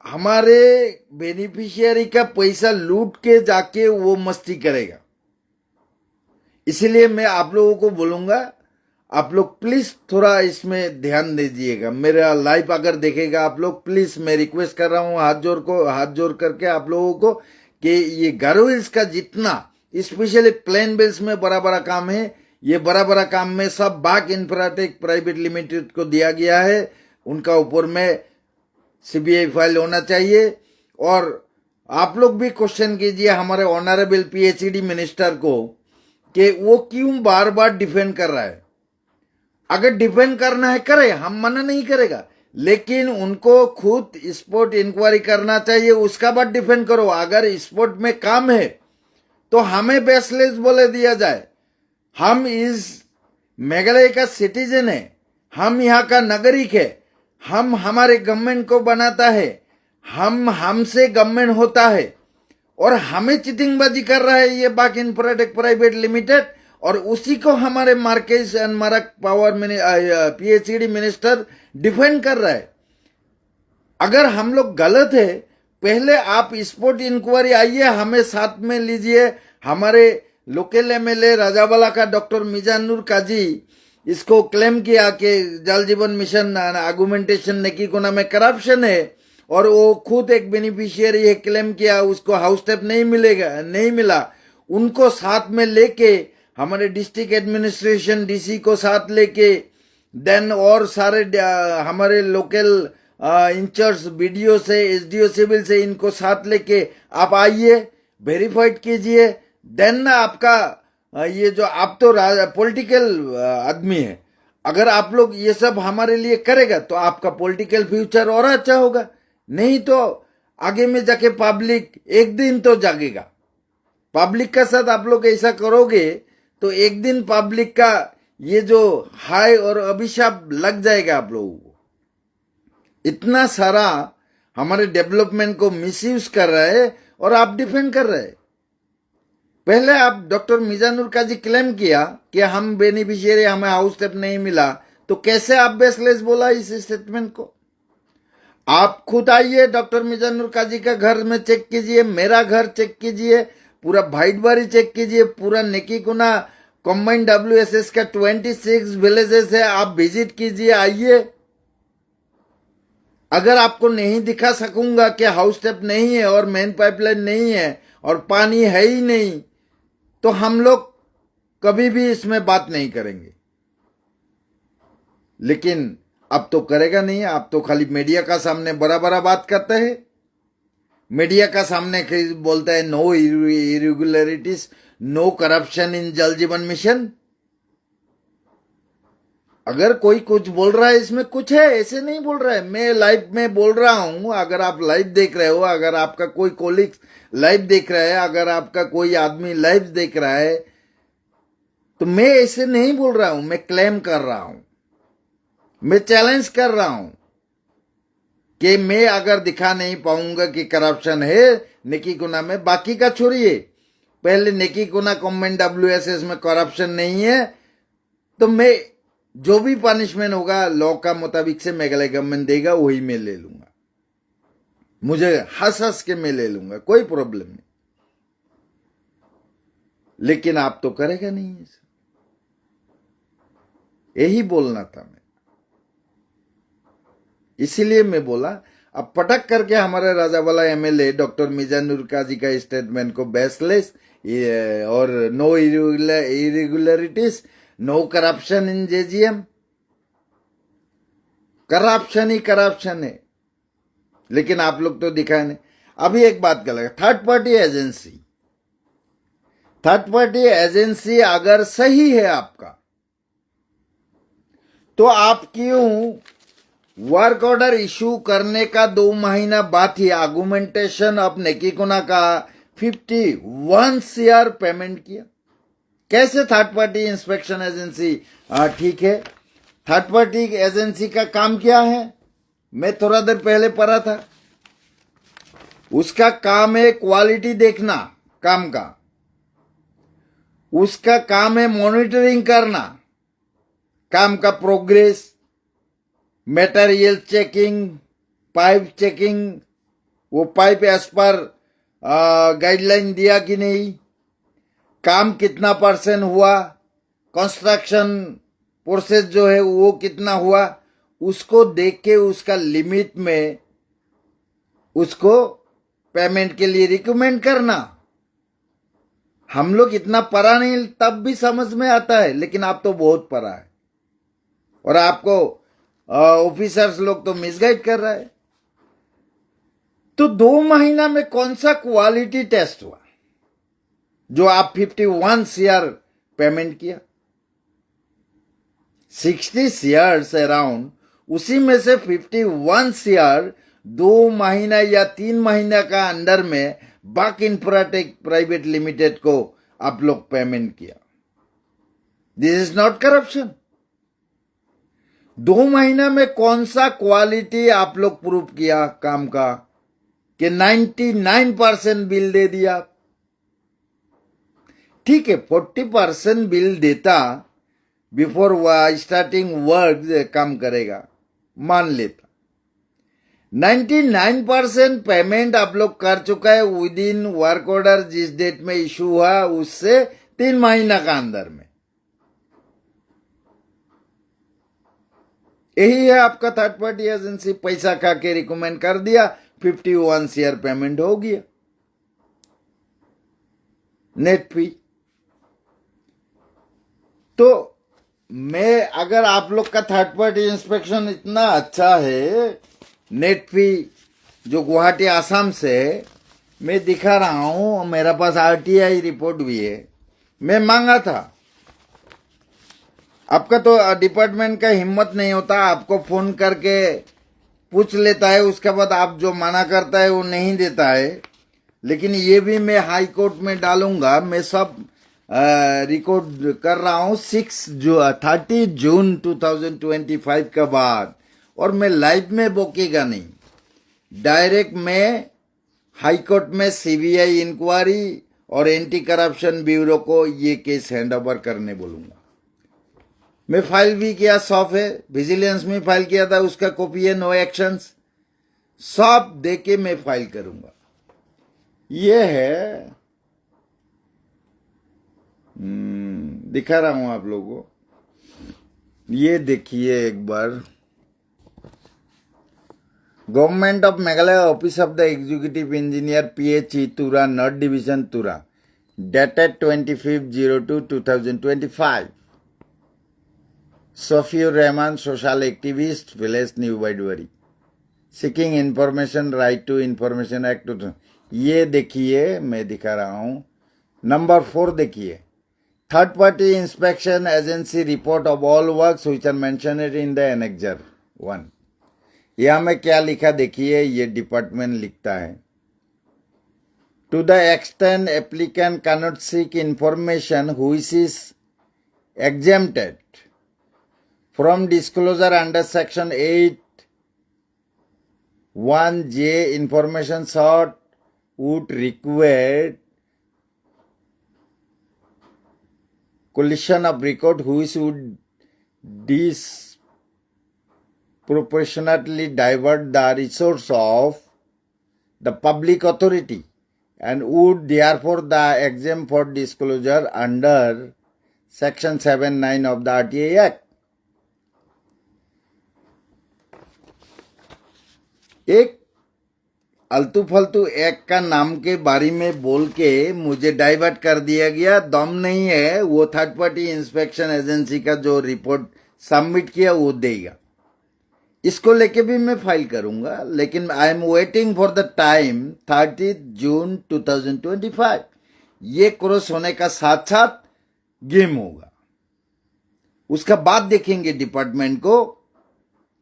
हमारे बेनिफिशियरी का पैसा लूट के जाके वो मस्ती करेगा। इसलिए मैं आप लोगों को बोलूंगा, आप लोग प्लीज थोड़ा इसमें ध्यान दीजिएगा। मेरा लाइव अगर देखेगा आप लोग, प्लीज मैं रिक्वेस्ट कर रहा हूँ हाथ जोड़ करके आप लोगों को कि ये गारो हिल्स का जितना स्पेशली प्लेन बेल्स में बड़ा बड़ा काम है, ये बड़ा बड़ा काम में सब बाग इंफ्राटेक प्राइवेट लिमिटेड को दिया गया है। उनका ऊपर में सीबीआई फाइल होना चाहिए। और आप लोग भी क्वेश्चन कीजिए हमारे ऑनरेबल पीएचडी मिनिस्टर को कि वो क्यों बार बार डिफेंड कर रहा है। अगर डिफेंड करना है करे, हम मना नहीं करेगा, लेकिन उनको खुद स्पोर्ट इंक्वायरी करना चाहिए, उसका बाद डिफेंड करो। अगर स्पोर्ट में काम है तो हमें बेसलेस बोले दिया जाए। हम इस मेघालय का सिटीजन है, हम यहाँ का नागरिक है, हम हमारे गवर्नमेंट को बनाता है, हमसे गवर्नमेंट होता है, और हमें चिटिंगबाजी कर रहा है ये बाग इंफ्राटेक प्राइवेट लिमिटेड, और उसी को हमारे मार्केस एंड मारक पावर पीएचडी मिनिस्टर डिफेंड कर रहा है। अगर हम लोग गलत है, पहले आप स्पोर्ट इंक्वायरी आइए, हमें साथ में लीजिए। हमारे लोकल एमएलए राजावाला का डॉक्टर मिजानुर काजी इसको क्लेम किया कि जल जीवन मिशन आर्गुमेंटेशन नेकीकोना में करप्शन है, और वो खुद एक बेनिफिशियरी है, क्लेम किया, उसको हाउस टैप नहीं मिला। उनको साथ में लेके हमारे डिस्ट्रिक्ट एडमिनिस्ट्रेशन डीसी को साथ लेके देन और सारे हमारे लोकल इंचार्ज बीडीओ से एसडीओ सिविल से इनको साथ लेके आप आइए, वेरीफाइड कीजिए। देन आपका ये जो आप तो पॉलिटिकल आदमी है, अगर आप लोग ये सब हमारे लिए करेगा तो आपका पॉलिटिकल फ्यूचर और अच्छा होगा। नहीं तो आगे में जाके पब्लिक एक दिन तो जागेगा। पब्लिक का साथ आप लोग ऐसा करोगे तो एक दिन पब्लिक का ये जो हाय और अभिशाप लग जाएगा आप लोगों को। इतना सारा हमारे डेवलपमेंट को मिसयूज कर रहा है और आप डिफेंड कर रहे हैं। पहले आप डॉक्टर मिजानुर काजी क्लेम किया कि हम बेनिफिशियरी, हमें हाउस टैप नहीं मिला, तो कैसे आप बेसलेस बोला इस स्टेटमेंट को? आप खुद आइए, डॉक्टर मिजानुर काजी का घर में चेक कीजिए, मेरा घर चेक कीजिए, पूरा भाईटबारी चेक कीजिए, पूरा नेकीकुना कॉम्बाइंड WSS का 26 विलेजेस है, आप विजिट कीजिए, आइए। अगर आपको नहीं दिखा सकूंगा कि हाउस टैप नहीं है और मेन पाइपलाइन नहीं है और पानी है ही नहीं, तो हम लोग कभी भी इसमें बात नहीं करेंगे। लेकिन अब तो करेगा नहीं, आप तो खाली मीडिया का सामने बड़ा बड़ा बात करते हैं। मीडिया का सामने बोलता है no irregularities, no corruption in Jal Jeevan mission. अगर कोई कुछ बोल रहा है इसमें कुछ है, ऐसे नहीं बोल रहा है। मैं लाइव में बोल रहा हूं, अगर आप लाइव देख रहे हो, अगर आपका कोई कोलिग लाइव देख रहा है, अगर आपका कोई आदमी लाइव देख रहा है, तो मैं ऐसे नहीं बोल रहा हूं। मैं क्लेम कर रहा हूं, मैं चैलेंज कर रहा हूं कि मैं अगर दिखा नहीं पाऊंगा कि करप्शन है नेकीकुना में, बाकी का छोड़िए, पहले नेकीकुना कॉम्बाइंड WSS में करप्शन नहीं है, तो मैं जो भी पनिशमेंट होगा लॉ का मुताबिक से मेघालय गवर्नमेंट देगा वही मैं ले लूंगा। मुझे हंस के मैं ले लूंगा, कोई प्रॉब्लम नहीं। लेकिन आप तो करेगा नहीं है। यही बोलना था मैं, इसीलिए मैं बोला। अब पटक करके हमारे राजावाला एमएलए डॉक्टर मिजानुर काजी का स्टेटमेंट को बेसलेस और no irregularities, no corruption in JGM, corruption ही करप्शन है। लेकिन आप लोग तो दिखाए नहीं। अभी एक बात कर, थर्ड पार्टी एजेंसी अगर सही है आपका, तो आप क्यों वर्क ऑर्डर इशू करने का 2 महीना बाद ही आर्गुमेंटेशन ऑफ नेकीकुना का 51 CR पेमेंट किया? कैसे थर्ड पार्टी इंस्पेक्शन एजेंसी ठीक है? थर्ड पार्टी एजेंसी का काम क्या है? मैं थोड़ा देर पहले पढ़ा था। उसका काम है क्वालिटी देखना काम का, उसका काम है मॉनिटरिंग करना काम का, progress, material checking, pipe checking, वो पाइप एज पर गाइडलाइन दिया कि नहीं, काम कितना % हुआ, कंस्ट्रक्शन प्रोसेस जो है वो कितना हुआ, उसको देख के उसका लिमिट में उसको पेमेंट के लिए रिकमेंड करना। हम लोग इतना पढ़ा नहीं तब भी समझ में आता है, लेकिन आप तो बहुत पढ़ा है और आपको ऑफिसर्स लोग तो मिसगाइड कर रहा है। तो 2 महीना में कौन सा क्वालिटी टेस्ट हुआ जो आप 51 CR पेमेंट किया? 60 CRs अराउंड, उसी में से 51 CR 2 महीना या 3 महीना का अंदर में बक इंफ्राटेक प्राइवेट लिमिटेड को आप लोग पेमेंट किया। This is not corruption. 2 महीना में कौन सा क्वालिटी आप लोग प्रूव किया काम का कि 99% बिल दे दिया? ठीक है, 40% बिल देता बिफोर स्टार्टिंग वर्क काम करेगा, मान लेता। 99% पेमेंट आप लोग कर चुका है विद इन वर्क ऑर्डर जिस डेट में इशू हुआ उससे 3 महीना का अंदर में। यही है आपका थर्ड पार्टी एजेंसी, पैसा खा के रिकमेंड कर दिया, 51 CR पेमेंट हो गया नेट फी। तो मैं, अगर आप लोग का थर्ड पार्टी इंस्पेक्शन इतना अच्छा है, नेट फी जो गुवाहाटी आसाम से मैं दिखा रहा हूं, मेरे पास RTI रिपोर्ट भी है, मैं मांगा था। आपका तो डिपार्टमेंट का हिम्मत नहीं होता, आपको फोन करके पूछ लेता है, उसके बाद आप जो मना करता है वो नहीं देता है। लेकिन ये भी मैं हाई कोर्ट में डालूंगा, मैं सब रिकॉर्ड कर रहा हूं 30 जून 2025 के बाद, और मैं लाइव में बोकेगा नहीं, डायरेक्ट मैं हाई कोर्ट में CBI इंक्वायरी और एंटी करप्शन ब्यूरो को ये केस हैंड ओवर करने बोलूंगा। मैं फाइल भी किया, सॉफ है, विजिलेंस में फाइल किया था, उसका कॉपी है, नो एक्शंस, सब देके मैं फाइल करूंगा। ये है, दिखा रहा हूं आप लोगों को, ये देखिए एक बार। Government of Meghalaya, office of the executive engineer, PHE Tura, north division Tura, dated 25/02/2025. Sofiur Rahman, social activist, village New Baidwari, seeking information, right to information act 2000। ये देखिए, मैं दिखा रहा हूं। नंबर 4 देखिए, third party inspection agency report of all works which are mentioned in the annexure 1। यहां में क्या लिखा देखिए, ये डिपार्टमेंट लिखता है, to the extent applicant cannot seek information which is exempted from disclosure under section 8(1)(j), information sought would require collision of record which would disproportionately divert the resource of the public authority and would therefore the exempt for disclosure under section 7(9) of the RTA Act। एक अल्तू फल्तू एक्ट का नाम के बारे में बोल के मुझे डाइवर्ट कर दिया गया, दम नहीं है। वो थर्ड पार्टी इंस्पेक्शन एजेंसी का जो रिपोर्ट सबमिट किया वो देगा, इसको लेके भी मैं फाइल करूंगा। लेकिन I am waiting for the time 30 जून 2025। ये क्रॉस होने का साथ साथ गेम होगा, उसका बाद देखेंगे डिपार्टमेंट को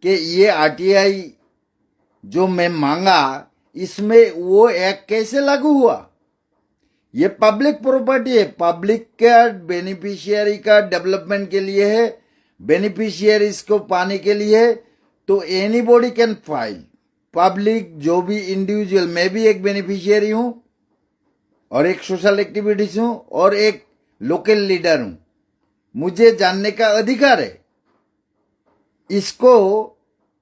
कि ये RTI जो मैं मांगा इसमें वो एक्ट कैसे लागू हुआ। ये पब्लिक प्रॉपर्टी है, पब्लिक का बेनिफिशियरी का डेवलपमेंट के लिए है, बेनिफिशियरीज को पाने के लिए है। तो एनीबॉडी कैन फाइल, पब्लिक जो भी इंडिविजुअल, मैं भी एक बेनिफिशियरी हूं और एक सोशल एक्टिविटीज हूं और एक लोकल लीडर हूं, मुझे जानने का अधिकार है। इसको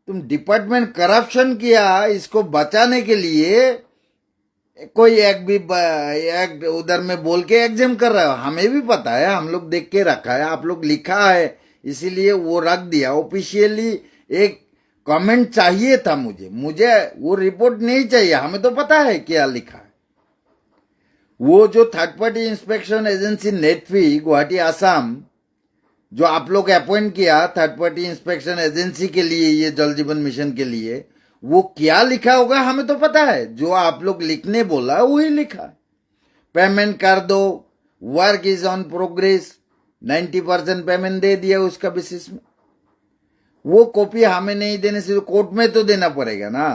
तुम डिपार्टमेंट करप्शन किया, इसको बचाने के लिए कोई एक उधर में बोल के एग्जाम कर रहा है। हमें भी पता है, हम लोग देख के रखा है, आप लोग लिखा है, इसीलिए वो रख दिया ऑफिशियली। एक कमेंट चाहिए था मुझे वो रिपोर्ट नहीं चाहिए, हमें तो पता है क्या लिखा है। वो जो third party inspection agency NEDFi Guwahati Assam जो आप लोग अपॉइंट किया थर्ड पार्टी इंस्पेक्शन एजेंसी के लिए, ये जल जीवन मिशन के लिए, वो क्या लिखा होगा हमें तो पता है। जो आप लोग लिखने बोला वही लिखा है। पेमेंट कर दो, work is on progress, 90% payment दे दिया उसका बेसिस में। वो कॉपी हमें नहीं देने से कोर्ट में तो देना पड़ेगा ना।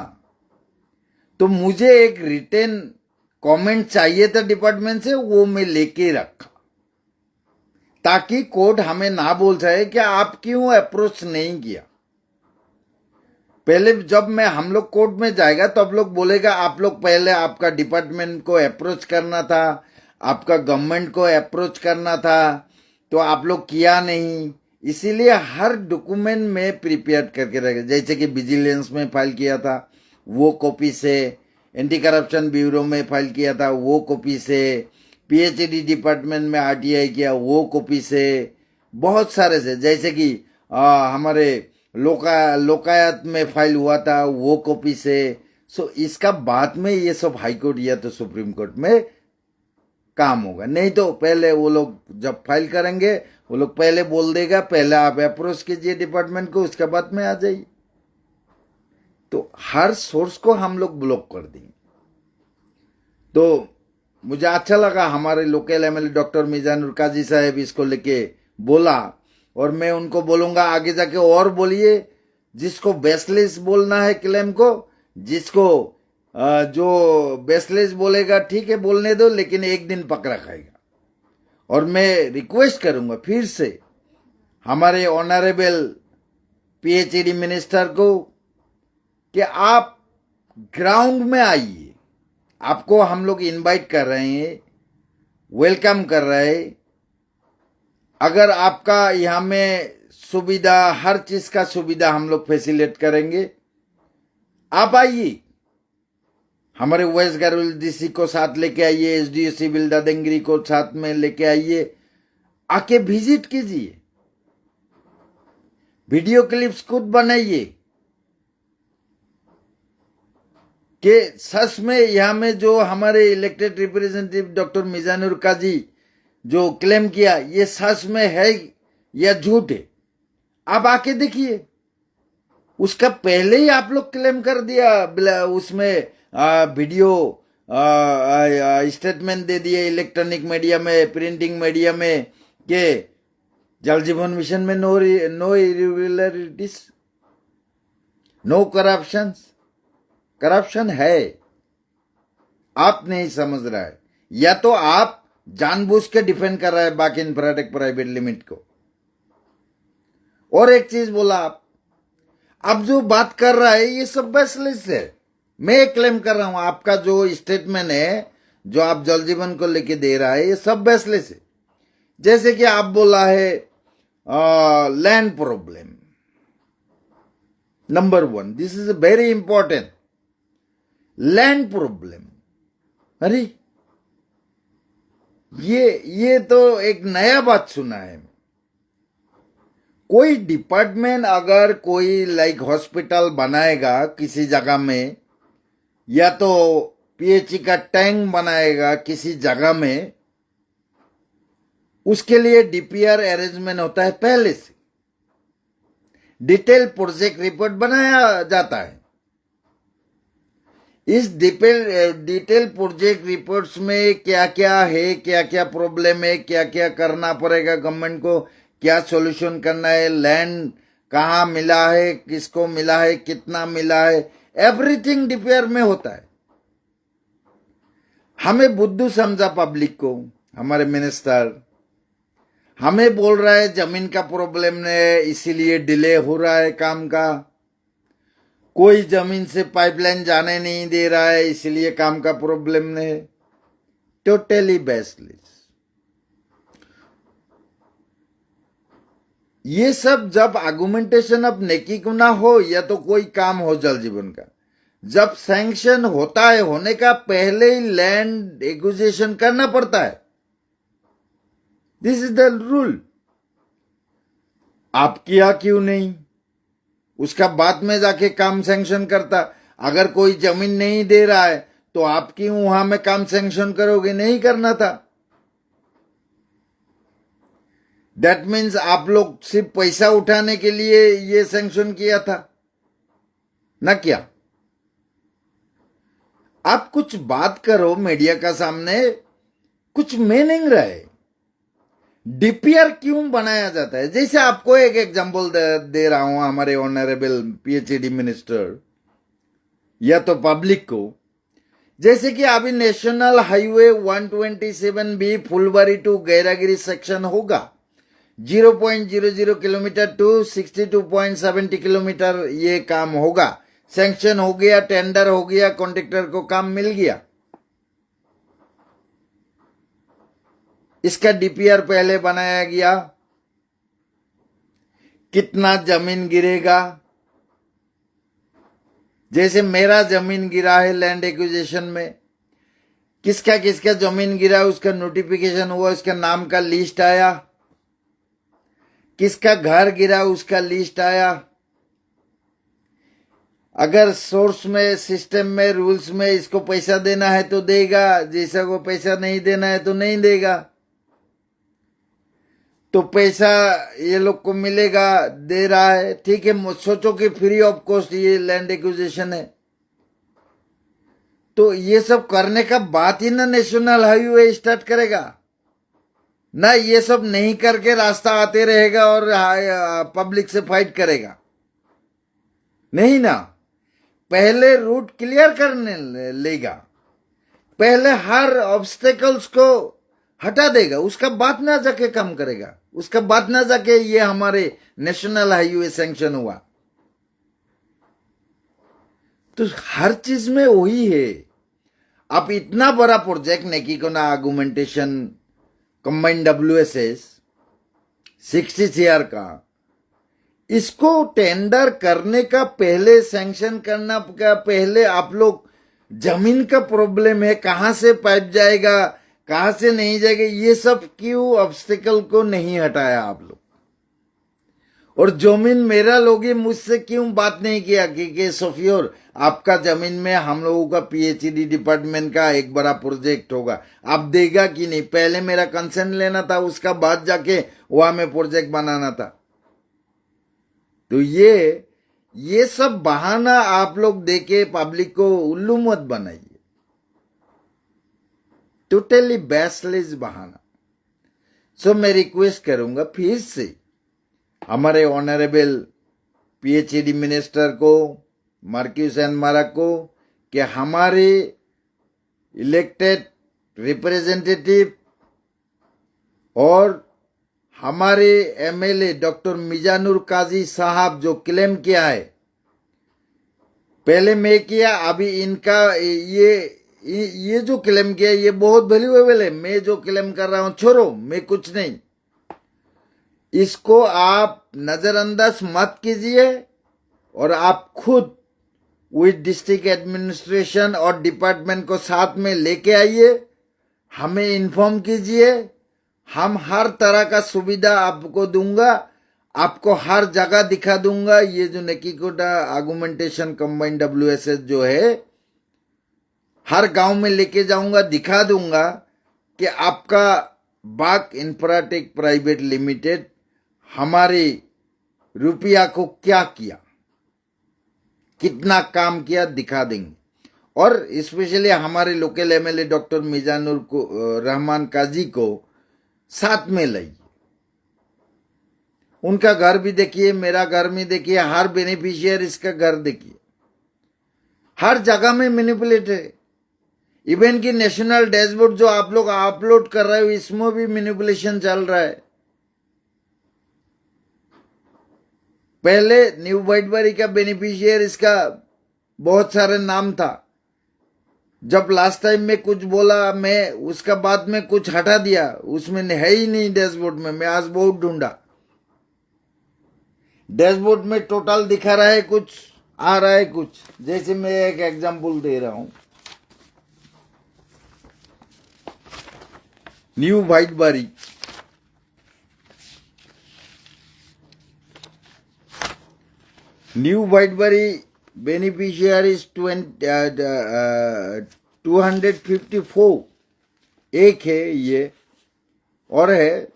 तो मुझे एक रिटर्न कमेंट चाहिए था डिपार्टमेंट से, वो मैं लेके रखा ताकि कोर्ट हमें ना बोल सके कि आप क्यों अप्रोच नहीं किया। पहले जब मैं हम लोग कोर्ट में जाएगा तो आप लोग बोलेगा आप लोग पहले आपका डिपार्टमेंट को अप्रोच करना था, आपका गवर्नमेंट को अप्रोच करना था, तो आप लोग किया नहीं। इसीलिए हर डॉक्यूमेंट में प्रिपेयर करके रखे, जैसे कि विजिलेंस में फाइल किया था वो कॉपी से, एंटी करप्शन ब्यूरो में फाइल किया था वो कॉपी से, पीएचडी डिपार्टमेंट में आरटीआई किया वो कॉपी से, बहुत सारे से, जैसे कि हमारे लोकायत में फाइल हुआ था वो कॉपी से। सो इसका बाद में ये सब हाई कोर्ट या तो सुप्रीम कोर्ट में काम होगा, नहीं तो पहले वो लोग जब फाइल करेंगे वो लोग पहले बोल देगा पहले आप अप्रोच कीजिए डिपार्टमेंट को, उसके बाद में आ जाइए। तो हर सोर्स को हम लोग ब्लॉक कर देंगे। तो मुझे अच्छा लगा हमारे लोकल एमएलए डॉक्टर मिजानुर काजी साहब इसको लेके बोला, और मैं उनको बोलूंगा आगे जाके और बोलिए, जिसको बेसलेस बोलना है क्लेम को, जिसको जो बेसलेस बोलेगा ठीक है बोलने दो, लेकिन एक दिन पकड़ा खाएगा। और मैं रिक्वेस्ट करूंगा फिर से हमारे ऑनरेबल पीएचडी मिनिस्टर को कि आप ग्राउंड में आइए, आपको हम लोग इनवाइट कर रहे हैं, वेलकम कर रहे हैं। अगर आपका यहाँ में सुविधा, हर चीज का सुविधा हम लोग फैसिलिटेट करेंगे, आप आइए। हमारे वेस्ट गारुल डीसी को साथ लेके आइए, एसडीओ सिविल दादंगिरी को साथ में लेके आइए, आके विजिट कीजिए, वीडियो क्लिप्स खुद बनाइए कि सच में यहाँ में जो हमारे इलेक्टेड रिप्रेजेंटेटिव डॉक्टर मिजानुर काजी जो क्लेम किया ये सच में है या झूठ है। आप आके देखिए, उसका पहले ही आप लोग क्लेम कर दिया, उसमें वीडियो स्टेटमेंट दे दिए इलेक्ट्रॉनिक मीडिया में, प्रिंटिंग मीडिया में, कि जल जीवन मिशन में no irregularities, no corruption. Corruption है, आप नहीं समझ रहा है, या तो आप जानबूझ के डिफेंड कर रहा है बाकी इंफ्राटेक प्राइवेट लिमिट को। और एक चीज बोला, आप अब जो बात कर रहा है ये सब बेसलेस है। मैं क्लेम कर रहा हूं आपका जो स्टेटमेंट है जो आप जल जीवन को लेके दे रहा है ये सब बेसलेस है। जैसे कि आप बोला है land problem, number 1, this is very important, land problem. अरे ये तो एक नया बात सुना है। कोई डिपार्टमेंट अगर कोई लाइक हॉस्पिटल बनाएगा किसी जगह में, या तो पीएचई का टैंक बनाएगा किसी जगह में, उसके लिए डीपीआर अरेंजमेंट होता है, पहले से डिटेल प्रोजेक्ट रिपोर्ट बनाया जाता है। इस डिटेल प्रोजेक्ट रिपोर्ट्स में क्या क्या है, क्या क्या प्रॉब्लम है, क्या क्या करना पड़ेगा गवर्नमेंट को, क्या सॉल्यूशन करना है, लैंड कहाँ मिला है, किसको मिला है, कितना मिला है, एवरीथिंग डीपीआर में होता है। हमें बुद्धू समझा पब्लिक को, हमारे मिनिस्टर हमें बोल रहा है जमीन का प्रॉब्लम है इसीलिए डिले हो रहा है काम का, कोई जमीन से पाइपलाइन जाने नहीं दे रहा है इसलिए काम का प्रॉब्लम नहीं है। Totally baseless. ये सब जब आर्गुमेंटेशन अब नेकी को ना हो या तो कोई काम हो जल जीवन का, जब सैंक्शन होता है होने का पहले ही लैंड एक्विजिशन करना पड़ता है। This is the rule. आप किया क्यों नहीं, उसका बाद में जाके काम सैंक्शन करता। अगर कोई जमीन नहीं दे रहा है तो आप क्यों वहां में काम सैंक्शन करोगे, नहीं करना था। दैट मीन्स आप लोग सिर्फ पैसा उठाने के लिए ये सैंक्शन किया था ना क्या। आप कुछ बात करो मीडिया का सामने, कुछ मीनिंग रहे। डीपीआर क्यों बनाया जाता है? जैसे आपको एक एग्जांपल दे रहा हूं, हमारे ऑनरेबल पीएचडी मिनिस्टर या तो पब्लिक को, जैसे कि अभी नेशनल हाईवे 127 भी फुलबारी टू गैरागिरी सेक्शन होगा। 0.00 किलोमीटर टू 62.70 किलोमीटर ये काम होगा। सैंक्शन हो गया, टेंडर हो गया, कॉन्ट्रैक्टर को काम मिल गया। इसका डीपीआर पहले बनाया गया। कितना जमीन गिरेगा, जैसे मेरा जमीन गिरा है लैंड एक्विजिशन में, किसका किसका जमीन गिरा उसका नोटिफिकेशन हुआ, उसका नाम का लिस्ट आया। किसका घर गिरा उसका लिस्ट आया। अगर सोर्स में, सिस्टम में, रूल्स में इसको पैसा देना है तो देगा, जैसा को पैसा नहीं देना है तो नहीं देगा। तो पैसा ये लोग को मिलेगा, दे रहा है, ठीक है। सोचो कि फ्री ऑफ कॉस्ट ये लैंड एक्विजिशन है। तो ये सब करने का बात ही ना नेशनल हाईवे स्टार्ट करेगा ना, ये सब नहीं करके रास्ता आते रहेगा और पब्लिक से फाइट करेगा, नहीं ना। पहले रूट क्लियर करने लेगा, पहले हर ऑब्स्टेकल्स को हटा देगा, उसका बाद ना जाके काम करेगा, उसका बाद ना जाके ये हमारे नेशनल हाईवे सैंक्शन हुआ। तो हर चीज में वही है। आप इतना बड़ा प्रोजेक्ट नेकी को ना आर्गुमेंटेशन कंबाइंड WSS 60 CR का, इसको टेंडर करने का पहले, सैंक्शन करना का पहले आप लोग जमीन का प्रॉब्लम है, कहां से पाइप जाएगा, कहां से नहीं जाएगा, ये सब क्यों ऑब्स्टिकल को नहीं हटाया आप लोग। और जमीन मेरा लोगे, मुझसे क्यों बात नहीं किया कि सोफियोर आपका जमीन में हम लोगों का पीएचडी डिपार्टमेंट का एक बड़ा प्रोजेक्ट होगा, आप देगा कि नहीं। पहले मेरा कंसर्न लेना था, उसका बाद जाके वहां में प्रोजेक्ट बनाना था। तो ये सब बहाना आप लोग देके पब्लिक को उल्लू मत बनाइए। टोटली बेसलेस बहाना। सो मैं रिक्वेस्ट करूंगा फिर से हमारे ऑनरेबल पीएचडी मिनिस्टर को, मार्क्यूस एन मारा को, कि हमारे इलेक्टेड रिप्रेजेंटेटिव और हमारे एमएलए डॉक्टर मिजानुर काजी साहब जो क्लेम किया है, पहले मैं किया, अभी इनका ये जो क्लेम किया ये बहुत वैल्यूएबल है। मैं जो क्लेम कर रहा हूं छोड़ो, मैं कुछ नहीं, इसको आप नजरअंदाज मत कीजिए और आप खुद विद डिस्ट्रिक्ट एडमिनिस्ट्रेशन और डिपार्टमेंट को साथ में लेके आइए, हमें इन्फॉर्म कीजिए। हम हर तरह का सुविधा आपको दूंगा, आपको हर जगह दिखा दूंगा। ये जो नेकीकोटा आर्गुमेंटेशन कंबाइंड WSS जो है, हर गांव में लेके जाऊंगा, दिखा दूंगा कि आपका बाग इंफ्राटेक प्राइवेट लिमिटेड हमारे रुपया को क्या किया, कितना काम किया, दिखा देंगे। और स्पेशली हमारे लोकल एमएलए डॉक्टर मिजानुर को रहमान काजी को साथ में लाइए। उनका घर भी देखिए, मेरा घर भी देखिए, हर बेनिफिशियरीज का घर देखिए। हर जगह में मैनिपुलेट है। इवन की नेशनल डैशबोर्ड जो आप लोग अपलोड कर रहे हो, इसमें भी मैनिपुलेशन चल रहा है। पहले न्यू वाइटबरी का बेनिफिशियरी इसका बहुत सारे नाम था। जब लास्ट टाइम में कुछ बोला मैं, उसका बाद में कुछ हटा दिया, उसमें है ही नहीं डैशबोर्ड में। मैं आज बहुत ढूंढा, डैशबोर्ड में टोटल दिखा रहा है कुछ, आ रहा है कुछ। जैसे मैं एक एग्जांपल दे रहा हूं, न्यू व्हाइट बारी, न्यू व्हाइट बारी बेनिफिशियरीज 254 एक है ये, और है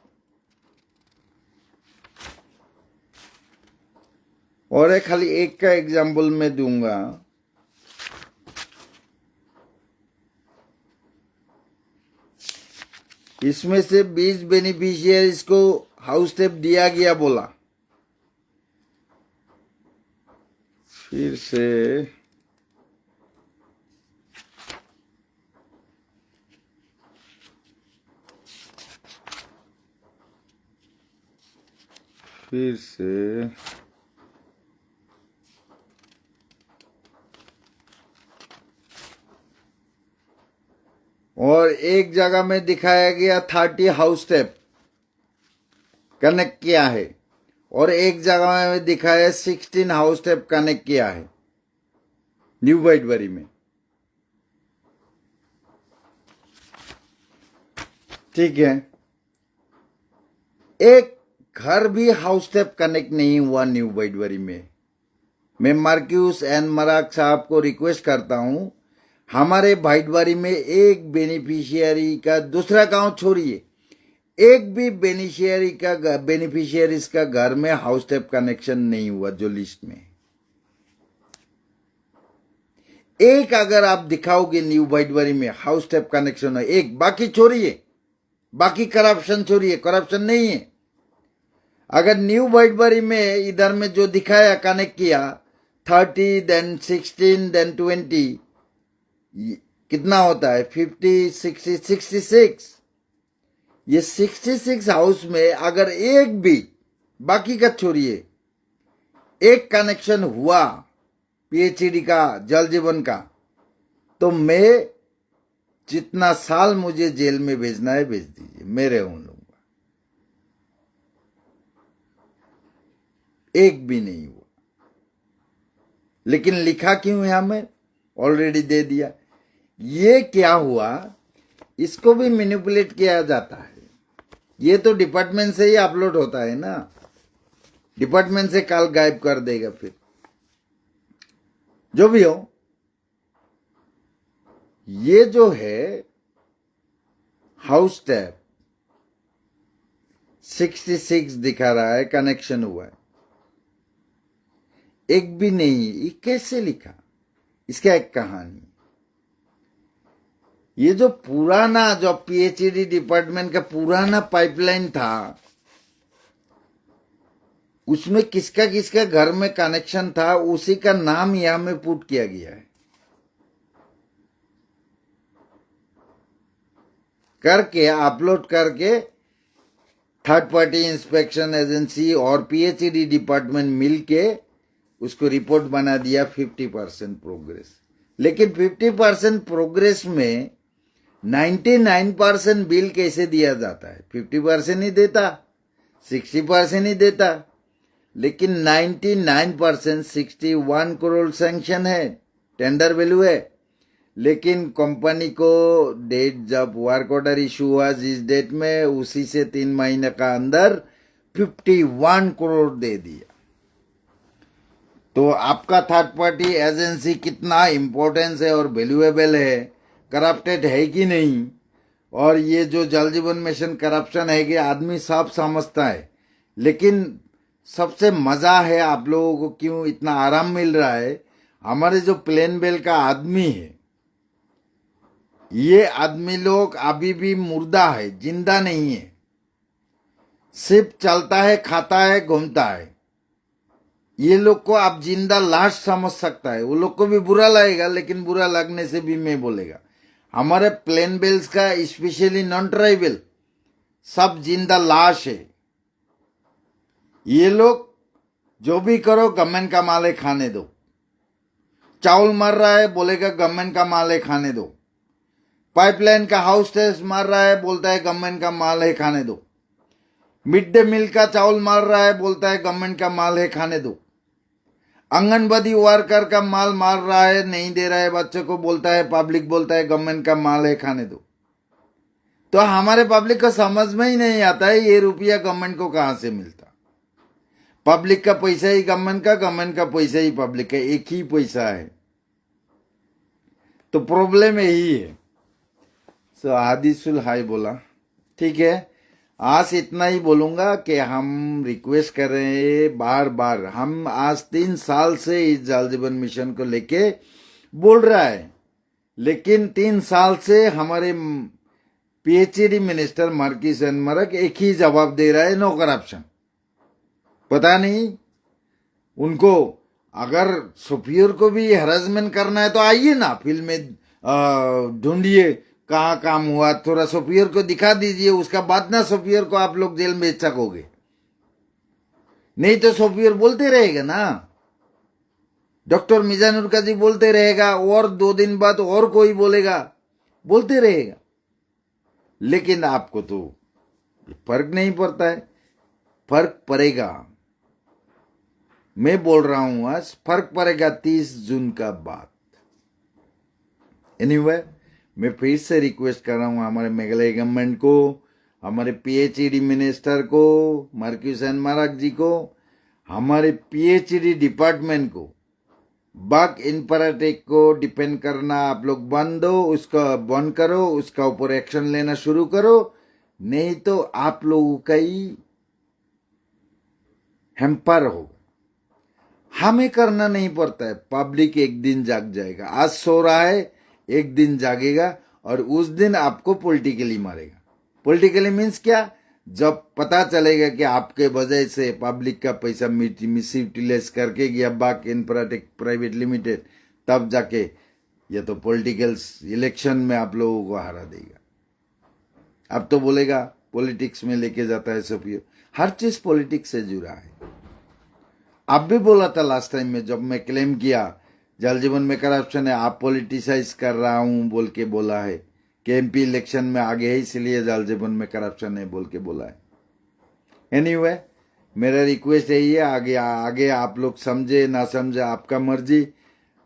खाली एक का एग्जांपल मैं दूंगा। इसमें से 20 बेनिफिशियरीज को हाउस टैप दिया गया बोला। फिर से और एक जगह में दिखाया गया 30 हाउस टैप कनेक्ट किया है, और एक जगह में दिखाया 16 हाउस टैप कनेक्ट किया है न्यू व्हाइटबरी में। ठीक है, एक घर भी हाउस टैप कनेक्ट नहीं हुआ न्यू व्हाइटबरी में। मैं मार्क्यूस एंड मराक साहब को रिक्वेस्ट करता हूं, हमारे व्हाइटबरी में एक बेनिफिशियरी का, दूसरा गांव छोड़िए, एक भी बेनिफिशियरीज का घर में हाउस टैप कनेक्शन नहीं हुआ जो लिस्ट में। एक अगर आप दिखाओगे न्यू व्हाइटबरी में हाउस टैप कनेक्शन है एक, बाकी छोड़िए, बाकी करप्शन छोड़िए, करप्शन नहीं है। अगर न्यू व्हाइटबरी में इधर में जो दिखाया कनेक्ट किया 30 देन 16 देन 20, कितना होता है 50 60 66। ये 66 हाउस में अगर एक भी, बाकी का छोड़िए, एक कनेक्शन हुआ पीएचडी का, जल जीवन का, तो मैं जितना साल मुझे जेल में भेजना है भेज दीजिए, मैं रहूं लूंगा। एक भी नहीं हुआ, लेकिन लिखा क्यों है हमें, ऑलरेडी दे दिया। ये क्या हुआ, इसको भी मैनिपुलेट किया जाता है। ये तो डिपार्टमेंट से ही अपलोड होता है ना, डिपार्टमेंट से कल गायब कर देगा। फिर जो भी हो, ये जो है हाउस टैप 66 दिखा रहा है कनेक्शन हुआ है, एक भी नहीं। ये कैसे लिखा, इसका एक कहानी। ये जो पुराना, जो पीएचडी डिपार्टमेंट का पुराना पाइपलाइन था, उसमें किसका किसका घर में कनेक्शन था, उसी का नाम यहां में पुट किया गया है। करके अपलोड करके थर्ड पार्टी इंस्पेक्शन एजेंसी और पीएचडी डिपार्टमेंट मिलके उसको रिपोर्ट बना दिया 50% प्रोग्रेस। लेकिन 50% प्रोग्रेस में 99% बिल कैसे दिया जाता है? 50% ही देता, 60% ही देता, लेकिन 99% 61 करोड़ सैंक्शन है, टेंडर वैल्यू है। लेकिन कंपनी को डेट जब वर्क ऑर्डर इशू हुआ जिस डेट में, उसी से 3 महीने का अंदर 51 करोड़ दे दिया। तो आपका थर्ड पार्टी एजेंसी कितना इंपॉर्टेंस है और वैल्यूएबल है, करप्टेड है कि नहीं। और ये जो जल जीवन मिशन करप्शन है कि आदमी सब समझता है, लेकिन सबसे मजा है आप लोगों को क्यों इतना आराम मिल रहा है, हमारे जो प्लेन बेल का आदमी है, ये आदमी लोग अभी भी मुर्दा है, जिंदा नहीं है। सिर्फ चलता है, खाता है, घूमता है। ये लोग को आप जिंदा लाश समझ सकता है, वो लोग को भी बुरा लगेगा, लेकिन बुरा लगने से भी मैं बोलेगा हमारे प्लेन बेल्स का, स्पेशली नॉन ट्राइबल, सब जिंदा लाश है। ये लोग जो भी करो गवर्नमेंट का माल है, खाने दो। चावल मर रहा है, बोलेगा गवर्नमेंट का माल है, खाने दो। पाइपलाइन का हाउस टेस्ट मार रहा है, बोलता है गवर्नमेंट का माल है, खाने दो। मिड डे मील का चावल मार रहा है, बोलता है गवर्नमेंट का माल है खाने दो। आंगनबाड़ी वर्कर का माल मार रहा है, नहीं दे रहा है बच्चों को, बोलता है पब्लिक बोलता है गवर्नमेंट का माल है खाने दो। तो हमारे पब्लिक को समझ में ही नहीं आता है ये रुपया गवर्नमेंट को कहां से मिलता। पब्लिक का पैसा ही गवर्नमेंट का पैसा ही पब्लिक का, एक ही पैसा है। तो प्रॉब्लम यही है। सो आदिसुल हाय बोला, ठीक है। आज इतना ही बोलूंगा कि हम रिक्वेस्ट कर रहे हैं बार बार, हम आज 3 साल से इस जल जीवन मिशन को लेके बोल रहा है, लेकिन 3 साल से हमारे पीएचडी मिनिस्टर मार्किस एनमरक एक ही जवाब दे रहा है, नो करप्शन। पता नहीं उनको, अगर सुपीरियर को भी हरासमेंट करना है तो आइए ना फील्ड में ढूंढिए कहाँ काम हुआ, थोड़ा सुपीरियर को दिखा दीजिए, उसका बाद ना सुपीरियर को आप लोग जेल में सकोगे। नहीं तो सुपीरियर बोलते रहेगा ना, डॉक्टर मिजानुर काजी बोलते रहेगा, और 2 दिन बाद और कोई बोलेगा, बोलते रहेगा। लेकिन आपको तो फर्क नहीं पड़ता है। फर्क पड़ेगा, मैं बोल रहा हूं आज, फर्क पड़ेगा 30 जून का बाद। एनीवे, मैं फिर से रिक्वेस्ट कर रहा हूं हमारे मेघालय गवर्नमेंट को, हमारे पीएचडी मिनिस्टर को मार्किस एनमरक जी को, हमारे पीएचडी डिपार्टमेंट को, बाग इन्फराटेक को डिपेंड करना आप लोग बंद दो, उसका बंद करो, उसका ऊपर एक्शन लेना शुरू करो। नहीं तो आप लोगों का ही हेम्पर होगा। हमें करना नहीं पड़ता है, पब्लिक एक दिन जाग जाएगा। आज सो रहा है, एक दिन जागेगा और उस दिन आपको पॉलिटिकली मारेगा। पॉलिटिकली मीन्स क्या, जब पता चलेगा कि आपके वजह से पब्लिक का पैसा मिस यूटिलाइज करके गया बाग इन्फ्राटेक प्राइवेट लिमिटेड, तब जाके ये तो पॉलिटिकल इलेक्शन में आप लोगों को हरा देगा। अब तो बोलेगा पॉलिटिक्स में लेके जाता है सब, हर चीज पॉलिटिक्स से जुड़ा है। आप भी बोला था लास्ट टाइम में जब मैं क्लेम किया जल जीवन में करप्शन है, आप पॉलिटिसाइज कर रहा हूं बोल के बोला है कि एमपी इलेक्शन में आगे है इसलिए जल जीवन में करप्शन है बोल के बोला है। एनीवे, मेरा रिक्वेस्ट यही है, आगे आप लोग समझे ना समझे आपका मर्जी।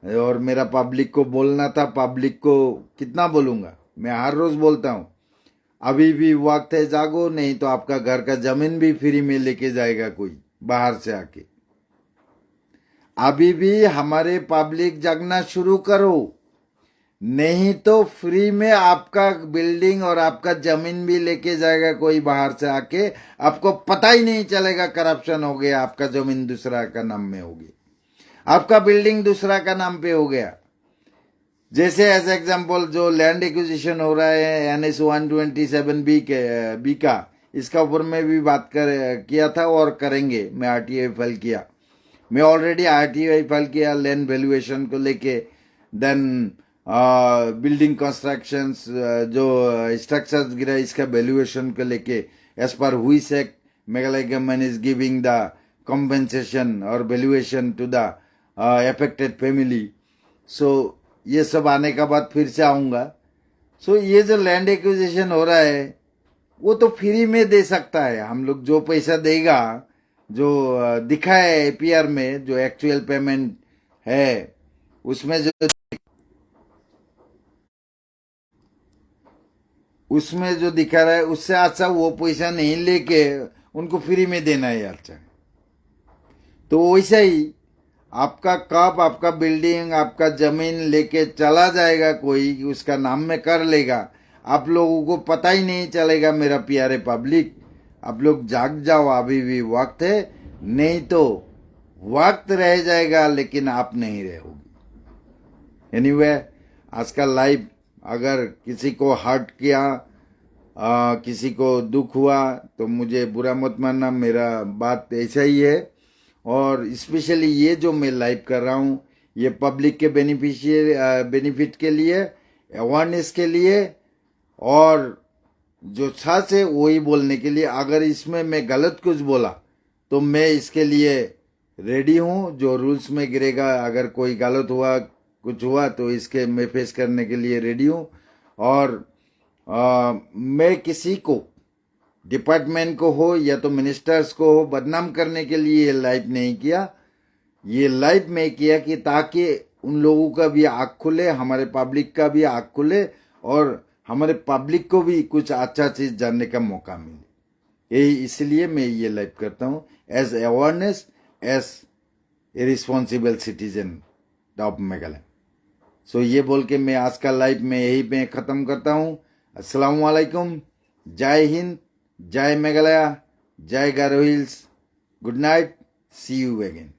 और मेरा पब्लिक को बोलना था, पब्लिक को कितना बोलूंगा, मैं हर रोज बोलता हूं, अभी भी वक्त है, जागो, नहीं तो आपका घर का जमीन भी फ्री में लेके जाएगा कोई बाहर से आके। अभी भी हमारे पब्लिक जागना शुरू करो, नहीं तो फ्री में आपका बिल्डिंग और आपका जमीन भी लेके जाएगा कोई बाहर से आके, आपको पता ही नहीं चलेगा करप्शन हो गया, आपका जमीन दूसरा का नाम में हो गया, आपका बिल्डिंग दूसरा का नाम पे हो गया। जैसे एज एग्जाम्पल जो लैंड एक्विजिशन हो रहा है NS 127B का, इसका ऊपर में भी बात किया था और करेंगे। मैं RTI फाइल किया, मैं ऑलरेडी RTI फाइल किया लैंड वैल्यूएशन को लेके, देन बिल्डिंग कंस्ट्रक्शंस जो स्ट्रक्चर्स गिरा इसका वैल्यूएशन को लेके, as per which act Meghalaya government is giving the compensation और valuation to the affected family. So ये सब आने का बाद फिर से आऊंगा। सो ये जो लैंड एक्विजिशन हो रहा है वो तो फ्री में दे सकता है, हम लोग जो पैसा देगा, जो दिखा है APR में, जो एक्चुअल पेमेंट है उसमें जो दिखा रहा है उससे अच्छा वो पैसा नहीं लेके उनको फ्री में देना है अच्छा। तो वैसा ही आपका कब आपका बिल्डिंग आपका जमीन लेके चला जाएगा कोई, उसका नाम में कर लेगा, आप लोगों को पता ही नहीं चलेगा। मेरा प्यारे पब्लिक, आप लोग जाग जाओ, अभी भी वक्त है, नहीं तो वक्त रह जाएगा लेकिन आप नहीं रहोगे। एनीवे, आज का लाइव अगर किसी को हर्ट किया, किसी को दुख हुआ तो मुझे बुरा मत मानना, मेरा बात ऐसा ही है। और स्पेशली ये जो मैं लाइव कर रहा हूँ ये पब्लिक के बेनिफिट के लिए, अवेयरनेस के लिए, और जो सच है वही बोलने के लिए। अगर इसमें मैं गलत कुछ बोला तो मैं इसके लिए रेडी हूँ, जो रूल्स में गिरेगा, अगर कोई गलत हुआ कुछ हुआ तो इसके मैं फेस करने के लिए रेडी हूँ। और मैं किसी को डिपार्टमेंट को हो या तो मिनिस्टर्स को हो बदनाम करने के लिए ये लाइव नहीं किया। ये लाइव में किया कि ताकि उन लोगों का भी आँख खुले, हमारे पब्लिक का भी आँख खुले और हमारे पब्लिक को भी कुछ अच्छा चीज जानने का मौका मिले। यही इसलिए मैं ये लाइव करता हूँ as awareness, as a responsible citizen of Meghalaya. So ये बोल के मैं आज का लाइव में यही पे ख़त्म करता हूँ। अस्सलाम वालेकुम, जय हिंद, जय मेघालय, जय Garo hills, good night, see you again.